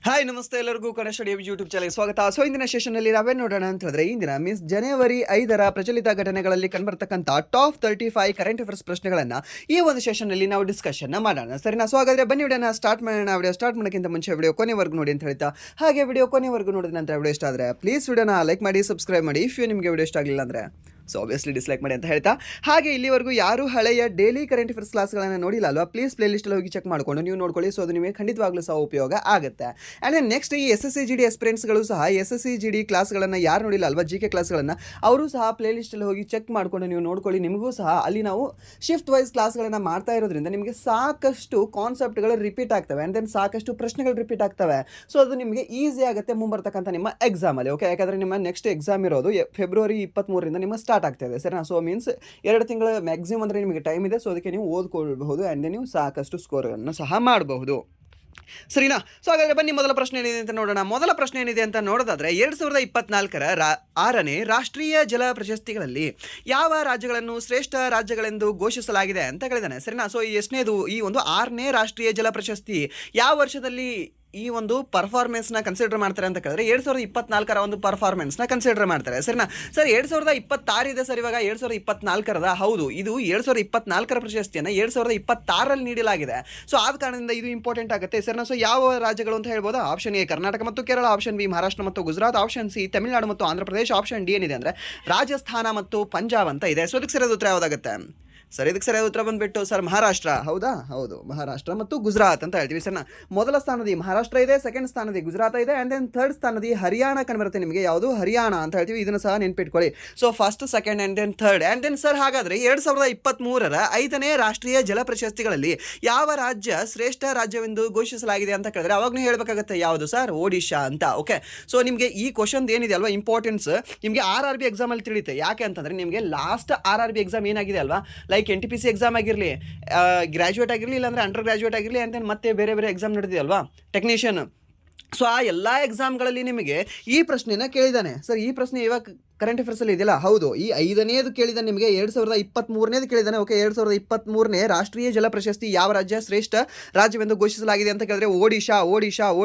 Hi ನಮಸ್ತೆ ಎಲ್ಲರಿಗೂ Kannada study YouTube ಚಾನಲ್ಗೆ ಸ್ವಾಗತ. ಸೊ ಇಂದಿನ ಸೆಷನ್ನಲ್ಲಿ ನಾವೇನು ನೋಡೋಣ ಅಂತ ಹೇಳಿದ್ರೆ ಇಂದಿನ ಜನವರಿ 5ರ ಪ್ರಚಲಿತ ಘಟನೆಗಳಲ್ಲಿ ಕಂಡುಬರ್ತಕ್ಕಂಥ ಟಾಪ್ 35 ಕರೆಂಟ್ ಅಫೇರ್ಸ್ ಪ್ರಶ್ನೆಗಳನ್ನು ಈ ಒಂದು ಸೆಷನ್ನಲ್ಲಿ ನಾವು ಡಿಸ್ಕಷನ್ ಮಾಡೋಣ. ಸರಿನಾ? ಸೊ ಹಾಗಾದ್ರೆ ಬನ್ನಿ ವಿಡಿಯೋನ ಸ್ಟಾರ್ಟ್ ಮಾಡೋಣ. ವಿಡಿಯೋ ಸ್ಟಾರ್ಟ್ ಮಾಡೋಕ್ಕಿಂತ ಮುಂಚೆ ವಿಡಿಯೋ ಕೊನೆವರೆಗೂ ನೋಡಿ ಅಂತ ಹೇಳ್ತಾ, ಹಾಗೆ ವಿಡಿಯೋ ಕೊನೆವರೆಗೂ ನೋಡಿದ ನಂತರ ವಿಡಿಯೋ ಇಷ್ಟ ಆದರೆ ಪ್ಲೀಸ್ ವಿಡಿಯೋನ ಲೈಕ್ ಮಾಡಿ, ಸಬ್ಸ್ಕ್ರೈಬ್ ಮಾಡಿ. ಇಫ್ ನಿಮಗೆ ವಿಡಿಯೋ ಇಷ್ಟ ಆಗಲಿಲ್ಲ ಅಂದರೆ ಸೊ ಆಬ್ವಿಯಸ್ಲಿ ಡಿಸ್ಲೈಕ್ ಮಾಡಿ ಅಂತ ಹೇಳ್ತಾ, ಹಾಗೆ ಇಲ್ಲಿವರೆಗೂ ಯಾರು ಹಳೆಯ ಡೈಲಿ ಕರೆಂಟ್ ಅಫೇರ್ಸ್ ಕ್ಲಾಸ್ಗಳನ್ನು ನೋಡಿಲ್ಲ ಅಲ್ವಾ, ಪ್ಲೀಸ್ ಪ್ಲೇಲಿಸ್ಟಲ್ಲಿ ಹೋಗಿ ಚೆಕ್ ಮಾಡಿಕೊಂಡು ನೀವು ನೋಡ್ಕೊಳ್ಳಿ. ಸೊ ಅದು ನಿಮಗೆ ಖಂಡಿತವಾಗ್ಲೂ ಸಹ ಉಪಯೋಗ ಆಗುತ್ತೆ. ಆ್ಯಂಡ್ ದೆನ್ ನೆಕ್ಸ್ಟ್ ಈ SSC GD ಎಸ್ಪಿರೆಂಟ್ಸ್ಗಳು ಸಹ SSC GD ಕ್ಲಾಸ್ಗಳನ್ನು ಯಾರು ನೋಡಿಲ್ಲ ಅಲ್ವಾ, GK ಕ್ಲಾಸ್ಗಳನ್ನು, ಅವರು ಸಹ ಪ್ಲೇಲಿಸ್ಟಲ್ಲಿ ಹೋಗಿ ಚೆಕ್ ಮಾಡಿಕೊಂಡು ನೀವು ನೋಡ್ಕೊಳ್ಳಿ. ನಿಮಗೂ ಸಹ ಅಲ್ಲಿ ನಾವು ಶಿಫ್ಟ್ ವೈಸ್ ಕ್ಲಾಸ್ಗಳನ್ನು ಮಾಡ್ತಾ ಇರೋದ್ರಿಂದ ನಿಮಗೆ ಸಾಕಷ್ಟು ಕಾನ್ಸೆಪ್ಟ್ಗಳು ರಿಪೀಟ್ ಆಗ್ತವೆ. ಆ್ಯಂಡ್ ದೆನ್ ಸಾಕಷ್ಟು ಪ್ರಶ್ನೆಗಳು ರಿಪೀಟ್ ಆಗ್ತವೆ. ಸೊ ಅದು ನಿಮಗೆ ಈಸಿ ಆಗುತ್ತೆ ಮುಂಬರ್ತಕ್ಕಂಥ ನಿಮ್ಮ ಎಕ್ಸಾಮಲ್ಲಿ. ಓಕೆ, ಯಾಕಂದರೆ ನಿಮ್ಮ ನೆಕ್ಸ್ಟ್ ಎಕ್ಸಾಮ್ ಇರೋದು ಫೆಬ್ರವರಿ 23ರಿಂದ ನಿಮ್ಮ ಸ್ಟಾರ್ಟ್ ಆಗ್ತಾಯಿದೆ. ಸರಿನಾ? ಸೊ ಮೀನ್ಸ್ 2 ತಿಂಗಳ ಮ್ಯಾಕ್ಸಿಮಮ್ ಅಂದರೆ ನಿಮಗೆ ಟೈಮ್ ಇದೆ. ಸೊ ಅದಕ್ಕೆ ನೀವು ಓದ್ಕೊಳ್ಬಹುದು. ಆ್ಯಂಡ್ ನೀವು ಸಾಕಷ್ಟು ಸ್ಕೋರ್ಗಳನ್ನು ಸಹ ಮಾಡಬಹುದು. ಸರಿನಾ? ಸೊ ಹಾಗಾದರೆ ಬನ್ನಿ ಮೊದಲ ಪ್ರಶ್ನೆ ಏನಿದೆ ಅಂತ ನೋಡೋಣ. ಮೊದಲ ಪ್ರಶ್ನೆ ಏನಿದೆ ಅಂತ ನೋಡೋದಾದರೆ 2024ರ 6ನೇ ರಾಷ್ಟ್ರೀಯ ಜಲ ಪ್ರಶಸ್ತಿಗಳಲ್ಲಿ ಯಾವ ರಾಜ್ಯಗಳನ್ನು ಶ್ರೇಷ್ಠ ರಾಜ್ಯಗಳೆಂದು ಘೋಷಿಸಲಾಗಿದೆ ಅಂತ ಹೇಳಿದ್ದಾನೆ. ಸರಿನಾ? ಸೊ ಎಷ್ಟನೇದು ಈ ಒಂದು 6ನೇ ರಾಷ್ಟ್ರೀಯ ಜಲ ಪ್ರಶಸ್ತಿ ಯಾವ ವರ್ಷದಲ್ಲಿ ಈ ಒಂದು ಪರ್ಫಾರ್ಮೆನ್ಸ್ನ ಕನ್ಸಿಡರ್ ಮಾಡ್ತಾರೆ ಅಂತ ಕೇಳಿದ್ರೆ 2024ರ ಒಂದು ಪರ್ಫಾರ್ಮೆನ್ಸ್ನ ಕನ್ಸಿಡರ್ ಮಾಡ್ತಾರೆ. ಸರಿನಾ? ಸರ್ 2026 ಇದೆ ಸರ್. ಇವಾಗ 2024ರದ ಹೌದು, ಇದು 2024ರ ಪ್ರಶಸ್ತಿಯನ್ನು 2026ರಲ್ಲಿ ನೀಡಲಾಗಿದೆ. ಸೊ ಆದ ಕಾರಣದಿಂದ ಇದು ಇಂಪಾರ್ಟೆಂಟ್ ಆಗುತ್ತೆ. ಸರಿನಾ? ಸೊ ಯಾವ ರಾಜ್ಯಗಳು ಅಂತ ಹೇಳ್ಬೋದು? ಆಪ್ಷನ್ ಎ ಕರ್ನಾಟಕ ಮತ್ತು ಕೇರಳ, ಆಪ್ಷನ್ ಬಿ ಮಹಾರಾಷ್ಟ್ರ ಮತ್ತು ಗುಜರಾತ್, ಆಪ್ಷನ್ ಸಿ ತಮಿಳುನಾಡು ಮತ್ತು ಆಂಧ್ರ ಪ್ರದೇಶ, ಆಪ್ಷನ್ ಡಿ ಏನಿದೆ ಅಂದರೆ ರಾಜಸ್ಥಾನ ಮತ್ತು ಪಂಜಾಬ್ ಅಂತ ಇದೆ. ಸೊ ಅದಕ್ಕೆ ಸರಿಯಾದ ಉತ್ತರ ಯಾವುದಾಗುತ್ತೆ? ಸರ್ ಇದಕ್ಕೆ ಸರಿಯಾದ ಉತ್ತರ ಬಂದುಬಿಟ್ಟು ಸರ್ ಮಹಾರಾಷ್ಟ್ರ. ಹೌದಾ? ಹೌದು, ಮಹಾರಾಷ್ಟ್ರ ಮತ್ತು ಗುಜರಾತ್ ಅಂತ ಹೇಳ್ತೀವಿ. ಸರ್ ಮೊದಲ ಸ್ಥಾನದಲ್ಲಿ ಮಹಾರಾಷ್ಟ್ರ ಇದೆ, ಸೆಕೆಂಡ್ ಸ್ಥಾನದಲ್ಲಿ ಗುಜರಾತ್ ಇದೆ, ಆ್ಯಂಡ್ ದೆನ್ ಥರ್ಡ್ ಸ್ಥಾನದಲ್ಲಿ ಹರಿಯಾಣ ಕಂಡುಬರುತ್ತೆ. ನಿಮಗೆ ಯಾವುದು? ಹರಿಯಾಣ ಅಂತ ಹೇಳ್ತೀವಿ. ಇದನ್ನು ಸಹ ನೆನ್ಪಿಟ್ಕೊಳ್ಳಿ. So first, second and then third. And then sir ಹಾಗಾದರೆ 2023ರ 5ನೇ ರಾಷ್ಟ್ರೀಯ ಜಲ ಪ್ರಶಸ್ತಿಗಳಲ್ಲಿ ಯಾವ ರಾಜ್ಯ ಶ್ರೇಷ್ಠ ರಾಜ್ಯವೆಂದು ಘೋಷಿಸಲಾಗಿದೆ ಅಂತ ಕೇಳಿದ್ರೆ ಅವಾಗಲೂ ಹೇಳಬೇಕಾಗುತ್ತೆ ಯಾವುದು ಸರ್? ಒಡಿಶಾ ಅಂತ. ಓಕೆ, ಸೊ ನಿಮಗೆ ಈ ಕ್ವಶನ್ ಏನಿದೆ ಅಲ್ವಾ ಇಂಪಾರ್ಟೆನ್ಸ್ ನಿಮಗೆ RRB ಎಕ್ಸಾಮಲ್ಲಿ ತಿಳಿಯುತ್ತೆ. ಯಾಕೆ ಅಂತಂದರೆ ನಿಮಗೆ ಲಾಸ್ಟ್ RRB ಎಕ್ಸಾಮ್ ಏನಾಗಿದೆ ಅಲ್ವಾ, ಲೈಕ್ NTPC ಎಕ್ಸಾಮ್ ಆಗಿರಲಿ, ಗ್ರ್ಯಾಜುಯೇಟ್ ಆಗಿರಲಿ, ಇಲ್ಲಾಂದರೆ ಅಂಡರ್ ಗ್ರ್ಯಾಜುಯೇಟ್ ಆಗಿರಲಿ, ಆ್ಯಂಡ್ ದೆನ್ ಮತ್ತೆ ಬೇರೆ ಬೇರೆ ಎಕ್ಸಾಮ್ ನಡೆದಿದೆ ಅಲ್ವಾ, ಟೆಕ್ನಿಷಿಯನ್. ಸೊ ಆ ಎಲ್ಲ ಎಕ್ಸಾಮ್ಗಳಲ್ಲಿ ನಿಮಗೆ ಈ ಪ್ರಶ್ನೆನ ಕೇಳಿದ್ದಾನೆ. ಸರ್ ಈ ಪ್ರಶ್ನೆ ಇವಾಗ ಕರೆಂಟ್ ಅಫೇರ್ಸಲ್ಲಿ ಇದೆಯಲ್ಲ, ಹೌದು, ಈ 5ನೇದು ಕೇಳಿದ್ದಾನೆ ನಿಮಗೆ. 2023ನೇದು ಕೇಳಿದ್ದಾನೆ. ಓಕೆ, 2023ನೇ ರಾಷ್ಟ್ರೀಯ ಜಲ ಪ್ರಶಸ್ತಿ ಯಾವ ರಾಜ್ಯ ಶ್ರೇಷ್ಠ ರಾಜ್ಯವೆಂದು ಘೋಷಿಸಲಾಗಿದೆ ಅಂತ ಕೇಳಿದ್ರೆ ಒಡಿಶಾ.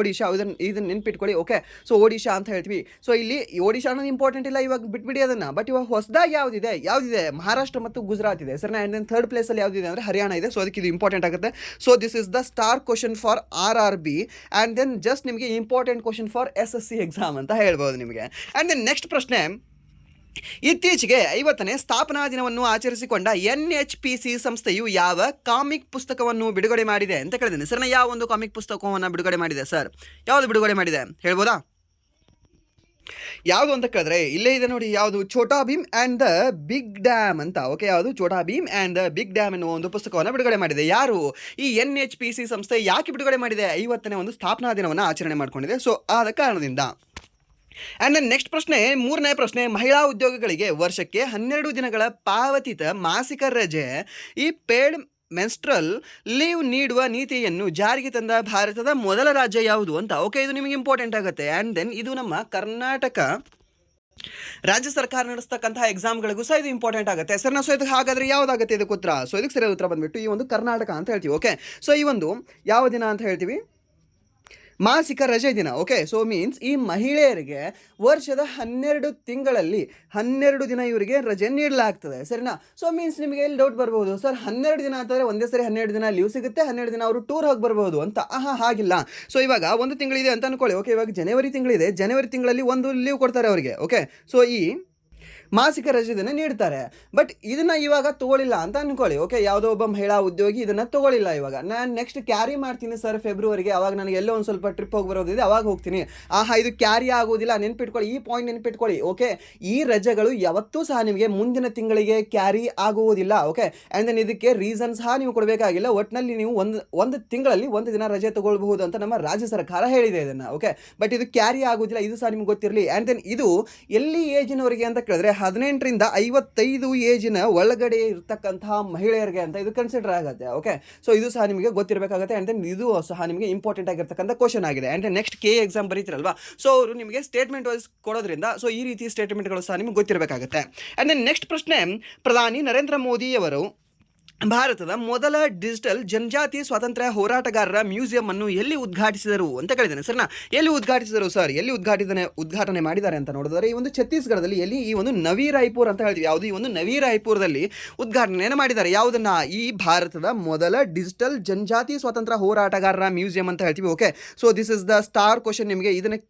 ಇದನ್ನು ನೆನ್ಪಿಟ್ಕೊಳ್ಳಿ. ಓಕೆ, ಸೊ ಒಡಿಶಾ ಅಂತ ಹೇಳ್ತೀವಿ. ಸೊ ಇಲ್ಲಿ ಒಡಿಶಾ ಅನ್ನೋದು ಇಂಪಾರ್ಟೆಂಟ್ ಇಲ್ಲ, ಇವಾಗ ಬಿಟ್ಬಿಡಿ ಅದನ್ನು. ಬಟ್ ಇವಾಗ ಹೊಸದಾಗಿ ಯಾವುದಿದೆ? ಮಹಾರಾಷ್ಟ್ರ ಮತ್ತು ಗುಜರಾತ್ ಇದೆ. ಸರ್ ಆ್ಯಂಡ್ ದೆನ್ ಥರ್ಡ್ ಪ್ಲೇಸಲ್ಲಿ ಯಾವುದಿದೆ ಅಂದರೆ ಹರಿಯಾಣ ಇದೆ. ಸೊ ಅದಕ್ಕೆ ಇದು ಇಂಪಾರ್ಟೆಂಟ್ ಆಗುತ್ತೆ. So this is the star question for RRB. And then just ನಿಮಗೆ important question for SSC exam ಅಂತ ಹೇಳ್ಬೋದು ನಿಮಗೆ. ಆ್ಯಂಡ್ ದೆನ್ ನೆಕ್ಸ್ಟ್ ಪ್ರಶ್ನೆ, ಇತ್ತೀಚೆಗೆ 50ನೇ ಸ್ಥಾಪನಾ ದಿನವನ್ನು ಆಚರಿಸಿಕೊಂಡ NHPC ಸಂಸ್ಥೆಯು ಯಾವ ಕಾಮಿಕ್ ಪುಸ್ತಕವನ್ನು ಬಿಡುಗಡೆ ಮಾಡಿದೆ ಅಂತ ಕೇಳಿದ್ದೇನೆ. ಸರ್ ಯಾವ ಒಂದು ಕಾಮಿಕ್ ಪುಸ್ತಕವನ್ನು ಬಿಡುಗಡೆ ಮಾಡಿದೆ ಸರ್? ಯಾವುದು ಬಿಡುಗಡೆ ಮಾಡಿದೆ ಹೇಳ್ಬೋದಾ? ಯಾವುದು ಅಂತ ಕೇಳಿದ್ರೆ ಇಲ್ಲೇ ಇದೆ ನೋಡಿ, ಯಾವುದು? Chhota Bheem and the big dam ಅಂತ. ಓಕೆ, ಯಾವುದು? Chhota Bheem and the big dam ಎನ್ನುವ ಒಂದು ಪುಸ್ತಕವನ್ನು ಬಿಡುಗಡೆ ಮಾಡಿದೆ. ಯಾರು? ಈ NHPC ಸಂಸ್ಥೆ ಯಾಕೆ ಬಿಡುಗಡೆ ಮಾಡಿದೆ? 50ನೇ ಒಂದು ಸ್ಥಾಪನಾ ದಿನವನ್ನು ಆಚರಣೆ ಮಾಡಿಕೊಂಡಿದೆ. ಸೊ ಆದ ಕಾರಣದಿಂದ. ಆ್ಯಂಡ್ ದೆನ್ ನೆಕ್ಸ್ಟ್ ಪ್ರಶ್ನೆ, 3ನೇ ಪ್ರಶ್ನೆ, ಮಹಿಳಾ ಉದ್ಯೋಗಿಗಳಿಗೆ ವರ್ಷಕ್ಕೆ 12 ದಿನಗಳ ಪಾವತಿತ ಮಾಸಿಕ ರಜೆ ಈ ಪೇಡ್ ಮೆನ್ಸ್ಟ್ರಲ್ ಲೀವ್ ನೀಡುವ ನೀತಿಯನ್ನು ಜಾರಿಗೆ ತಂದ ಭಾರತದ ಮೊದಲ ರಾಜ್ಯ ಯಾವುದು ಅಂತ. ಓಕೆ, ಇದು ನಿಮಗೆ ಇಂಪಾರ್ಟೆಂಟ್ ಆಗುತ್ತೆ. ಆ್ಯಂಡ್ ದೆನ್ ಇದು ನಮ್ಮ ಕರ್ನಾಟಕ ರಾಜ್ಯ ಸರ್ಕಾರ ನಡೆಸ್ತಕ್ಕಂತಹ ಎಕ್ಸಾಮ್ಗಳಿಗೂ ಸಹ ಇದು ಇಂಪಾರ್ಟೆಂಟ್ ಆಗುತ್ತೆ. ಸರ್ ಸೊ ಇದಕ್ಕೆ ಹಾಗಾದರೆ ಯಾವುದಾಗುತ್ತೆ ಇದಕ್ಕೆ ಉತ್ತರ? ಸೊ ಇದಕ್ಕೆ ಸರಿಯಾದ ಉತ್ತರ ಬಂದುಬಿಟ್ಟು ಈ ಒಂದು ಕರ್ನಾಟಕ ಅಂತ ಹೇಳ್ತೀವಿ. ಓಕೆ, ಸೊ ಈ ಒಂದು ಯಾವ ದಿನ ಅಂತ ಹೇಳ್ತೀವಿ? ಮಾಸಿಕ ರಜೆ ದಿನ. ಓಕೆ, ಸೊ ಮೀನ್ಸ್ ಈ ಮಹಿಳೆಯರಿಗೆ ವರ್ಷದ 12 ತಿಂಗಳಲ್ಲಿ 12 ದಿನ ಇವರಿಗೆ ರಜೆ ನೀಡಲಾಗ್ತದೆ. ಸರಿನಾ? ಸೊ ಮೀನ್ಸ್ ನಿಮಗೆ ಇಲ್ಲಿ ಡೌಟ್ ಬರ್ಬೋದು, ಸರ್ 12 ದಿನ ಅಂತಂದರೆ ಒಂದೇ ಸರಿ 12 ದಿನ ಲೀವ್ ಸಿಗುತ್ತೆ, 12 ದಿನ ಅವರು ಟೂರ್ ಹೋಗಿ ಬರ್ಬೋದು ಅಂತ. ಹಾಗಿಲ್ಲ. ಸೊ ಇವಾಗ ಒಂದು ತಿಂಗಳಿದೆ ಅಂತ ಅನ್ಕೊಳ್ಳಿ. ಓಕೆ, ಇವಾಗ ಜನವರಿ ತಿಂಗಳಿದೆ, ಜನವರಿ ತಿಂಗಳಲ್ಲಿ ಒಂದು ಲೀವ್ ಕೊಡ್ತಾರೆ ಅವರಿಗೆ. ಓಕೆ, ಸೊ ಈ ಮಾಸಿಕ ರಜೆ ದಿನ ನೀಡ್ತಾರೆ. ಬಟ್ ಇದನ್ನು ಇವಾಗ ತೊಗೊಳ್ಳಿಲ್ಲ ಅಂತ ಅಂದ್ಕೊಳ್ಳಿ. ಓಕೆ, ಯಾವುದೋ ಒಬ್ಬ ಮಹಿಳಾ ಉದ್ಯೋಗಿ ಇದನ್ನು ತೊಗೊಳ್ಳಿಲ್ಲ. ಇವಾಗ ನಾನು ನೆಕ್ಸ್ಟ್ ಕ್ಯಾರಿ ಮಾಡ್ತೀನಿ ಸರ್ ಫೆಬ್ರವರಿಗೆ, ಅವಾಗ ನನಗೆ ಎಲ್ಲೋ ಒಂದು ಸ್ವಲ್ಪ ಟ್ರಿಪ್ ಹೋಗಿ ಬರೋದಿದೆ, ಅವಾಗ ಹೋಗ್ತೀನಿ. ಇದು ಕ್ಯಾರಿ ಆಗೋದಿಲ್ಲ. ನೆನ್ಪಿಟ್ಕೊಳ್ಳಿ, ಈ ಪಾಯಿಂಟ್ ನೆನ್ಪಿಟ್ಕೊಳ್ಳಿ. ಓಕೆ, ಈ ರಜೆಗಳು ಯಾವತ್ತೂ ಸಹ ನಿಮಗೆ ಮುಂದಿನ ತಿಂಗಳಿಗೆ ಕ್ಯಾರಿ ಆಗುವುದಿಲ್ಲ. ಓಕೆ, ಆ್ಯಂಡ್ ದೆನ್ ಇದಕ್ಕೆ ರೀಸನ್ ಸಹ ನೀವು ಕೊಡಬೇಕಾಗಿಲ್ಲ. ಒಟ್ಟಿನಲ್ಲಿ ನೀವು ಒಂದು ತಿಂಗಳಲ್ಲಿ 1 ದಿನ ರಜೆ ತೊಗೊಳ್ಬಹುದು ಅಂತ ನಮ್ಮ ರಾಜ್ಯ ಸರ್ಕಾರ ಹೇಳಿದೆ ಇದನ್ನು. ಓಕೆ, ಬಟ್ ಇದು ಕ್ಯಾರಿ ಆಗೋದಿಲ್ಲ, ಇದು ಸಹ ನಿಮ್ಗೆ ಗೊತ್ತಿರಲಿ. ಆ್ಯಂಡ್ ದೆನ್ ಇದು ಎಲ್ಲಿ ಏಜಿನವರಿಗೆ ಅಂತ ಕೇಳಿದ್ರೆ 18ರಿಂದ 55 ಏಜಿನ ಒಳಗಡೆ ಇರ್ತಕ್ಕಂತಹ ಮಹಿಳೆಯರಿಗೆ ಅಂತ ಇದು ಕನ್ಸಿಡರ್ ಆಗುತ್ತೆ. ಓಕೆ, ಸೊ ಇದು ಸಹ ನಿಮಗೆ ಗೊತ್ತಿರಬೇಕಾಗುತ್ತೆ. ಆ್ಯಂಡ್ ದೆನ್ ಇದು ಸಹ ನಿಮಗೆ ಇಂಪಾರ್ಟೆಂಟ್ ಆಗಿರ್ತಕ್ಕಂಥ ಕ್ವಶನ್ ಆಗಿದೆ. ಆ್ಯಂಡ್ ನೆಕ್ಸ್ಟ್ KA ಎಕ್ಸಾಮ್ ಬರೀತಿರಲ್ವಾ, ಸೊ ಅವರು ನಿಮಗೆ ಸ್ಟೇಟ್ಮೆಂಟ್ ವೈಸ್ ಕೊಡೋದ್ರಿಂದ ಸೊ ಈ ರೀತಿ ಸ್ಟೇಟ್ಮೆಂಟ್ಗಳು ಸಹ ನಿಮಗೆ ಗೊತ್ತಿರಬೇಕಾಗುತ್ತೆ. ಆ್ಯಂಡ್ ದೆನ್ ನೆಕ್ಸ್ಟ್ ಪ್ರಶ್ನೆ, ಪ್ರಧಾನಿ ನರೇಂದ್ರ ಮೋದಿಯವರು ಭಾರತದ ಮೊದಲ ಡಿಜಿಟಲ್ ಜನಜಾತಿ ಸ್ವಾತಂತ್ರ್ಯ ಹೋರಾಟಗಾರರ ಮ್ಯೂಸಿಯಂ ಅನ್ನು ಎಲ್ಲಿ ಉದ್ಘಾಟಿಸಿದರು ಅಂತ ಕೇಳಿದ್ದೇನೆ ಸರ್ನಾ. ಎಲ್ಲಿ ಉದ್ಘಾಟಿಸಿದರು ಸರ್, ಎಲ್ಲಿ ಉದ್ಘಾಟನೆ ಮಾಡಿದ್ದಾರೆ ಅಂತ ನೋಡಿದರೆ ಈ ಒಂದು ಛತ್ತೀಸ್ಗಢದಲ್ಲಿ, ಎಲ್ಲಿ ಈ ಒಂದು ನವಿ ರಾಯ್ಪುರ್ ಅಂತ ಹೇಳ್ತೀವಿ, ಯಾವುದು ಈ ಒಂದು ನವಿ ರಾಯ್ಪುರದಲ್ಲಿ ಉದ್ಘಾಟನೆಯನ್ನು ಮಾಡಿದ್ದಾರೆ. ಯಾವುದನ್ನ, ಈ ಭಾರತದ ಮೊದಲ ಡಿಜಿಟಲ್ ಜನಜಾತಿ ಸ್ವಾತಂತ್ರ್ಯ ಹೋರಾಟಗಾರರ ಮ್ಯೂಸಿಯಂ ಅಂತ ಹೇಳ್ತೀವಿ. Okay, so this is the star question. ನಿಮಗೆ ಇದನ್ನು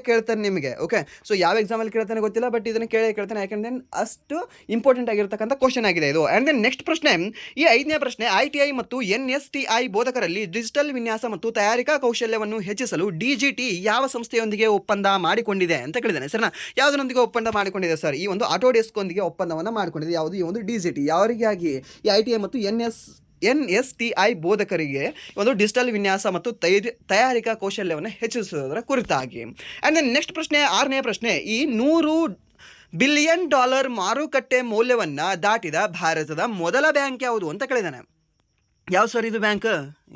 ಕೇಳ್ತಾನೆ ನಿಮಗೆ. ಓಕೆ, ಸೊ ಯಾವ ಎಕ್ಸಾಮಲ್ಲಿ ಕೇಳ್ತಾನೆ ಗೊತ್ತಿಲ್ಲ, ಬಟ್ ಇದನ್ನು ಕೇಳ್ತಾನೆ, ಯಾಕಂದ್ರೆ ಅಷ್ಟು ಇಂಪಾರ್ಟೆಂಟ್ ಆಗಿರ್ತಕ್ಕಂಥ ಕ್ವಶನ್ ಆಗಿದೆ ಇದು. ಆ್ಯಂಡ್ ದೆನ್ ನೆಕ್ಸ್ಟ್ ಪ್ರಶ್ನೆ, ಈ 5ನೇ ಪ್ರಶ್ನೆ, ITI ಮತ್ತು NSTI ಬೋಧಕರಲ್ಲಿ ಡಿಜಿಟಲ್ ವಿನ್ಯಾಸ ಮತ್ತು ತಯಾರಿಕಾ ಕೌಶಲ್ಯವನ್ನು ಹೆಚ್ಚಿಸಲು DGT ಯಾವ ಸಂಸ್ಥೆಯೊಂದಿಗೆ ಒಪ್ಪಂದ ಮಾಡಿಕೊಂಡಿದೆ ಅಂತ ಕೇಳಿದ್ದೇನೆ ಸರ್ನಾ. ಯಾವುದರೊಂದಿಗೆ ಒಪ್ಪಂದ ಮಾಡಿಕೊಂಡಿದೆ ಸರ್? ಈ ಒಂದು ಆಟೋಡೆಸ್ಕ್ ಒಂದಿಗೆ ಒಪ್ಪಂದವನ್ನು ಮಾಡಿಕೊಂಡಿದೆ. ಯಾವುದು? ಈ ಒಂದು DGT. ಯಾರಿಗಾಗಿ? ಈ ITI ಮತ್ತು NSTI ಬೋಧಕರಿಗೆ ಒಂದು ಡಿಜಿಟಲ್ ವಿನ್ಯಾಸ ಮತ್ತು ತಯಾರಿಕಾ ಕೌಶಲ್ಯವನ್ನು ಹೆಚ್ಚಿಸುವುದರ ಕುರಿತಾಗಿ. ಆ್ಯಂಡ್ ದೆನ್ ನೆಕ್ಸ್ಟ್ ಪ್ರಶ್ನೆ, 6ನೇ ಪ್ರಶ್ನೆ, ಈ $100 ಬಿಲಿಯನ್ ಮಾರುಕಟ್ಟೆ ಮೌಲ್ಯವನ್ನು ದಾಟಿದ ಭಾರತದ ಮೊದಲ ಬ್ಯಾಂಕ್ ಯಾವುದು ಅಂತ ಕೇಳಿದ್ದಾನೆ. ಯಾವ ಸರ್ ಇದು ಬ್ಯಾಂಕ್?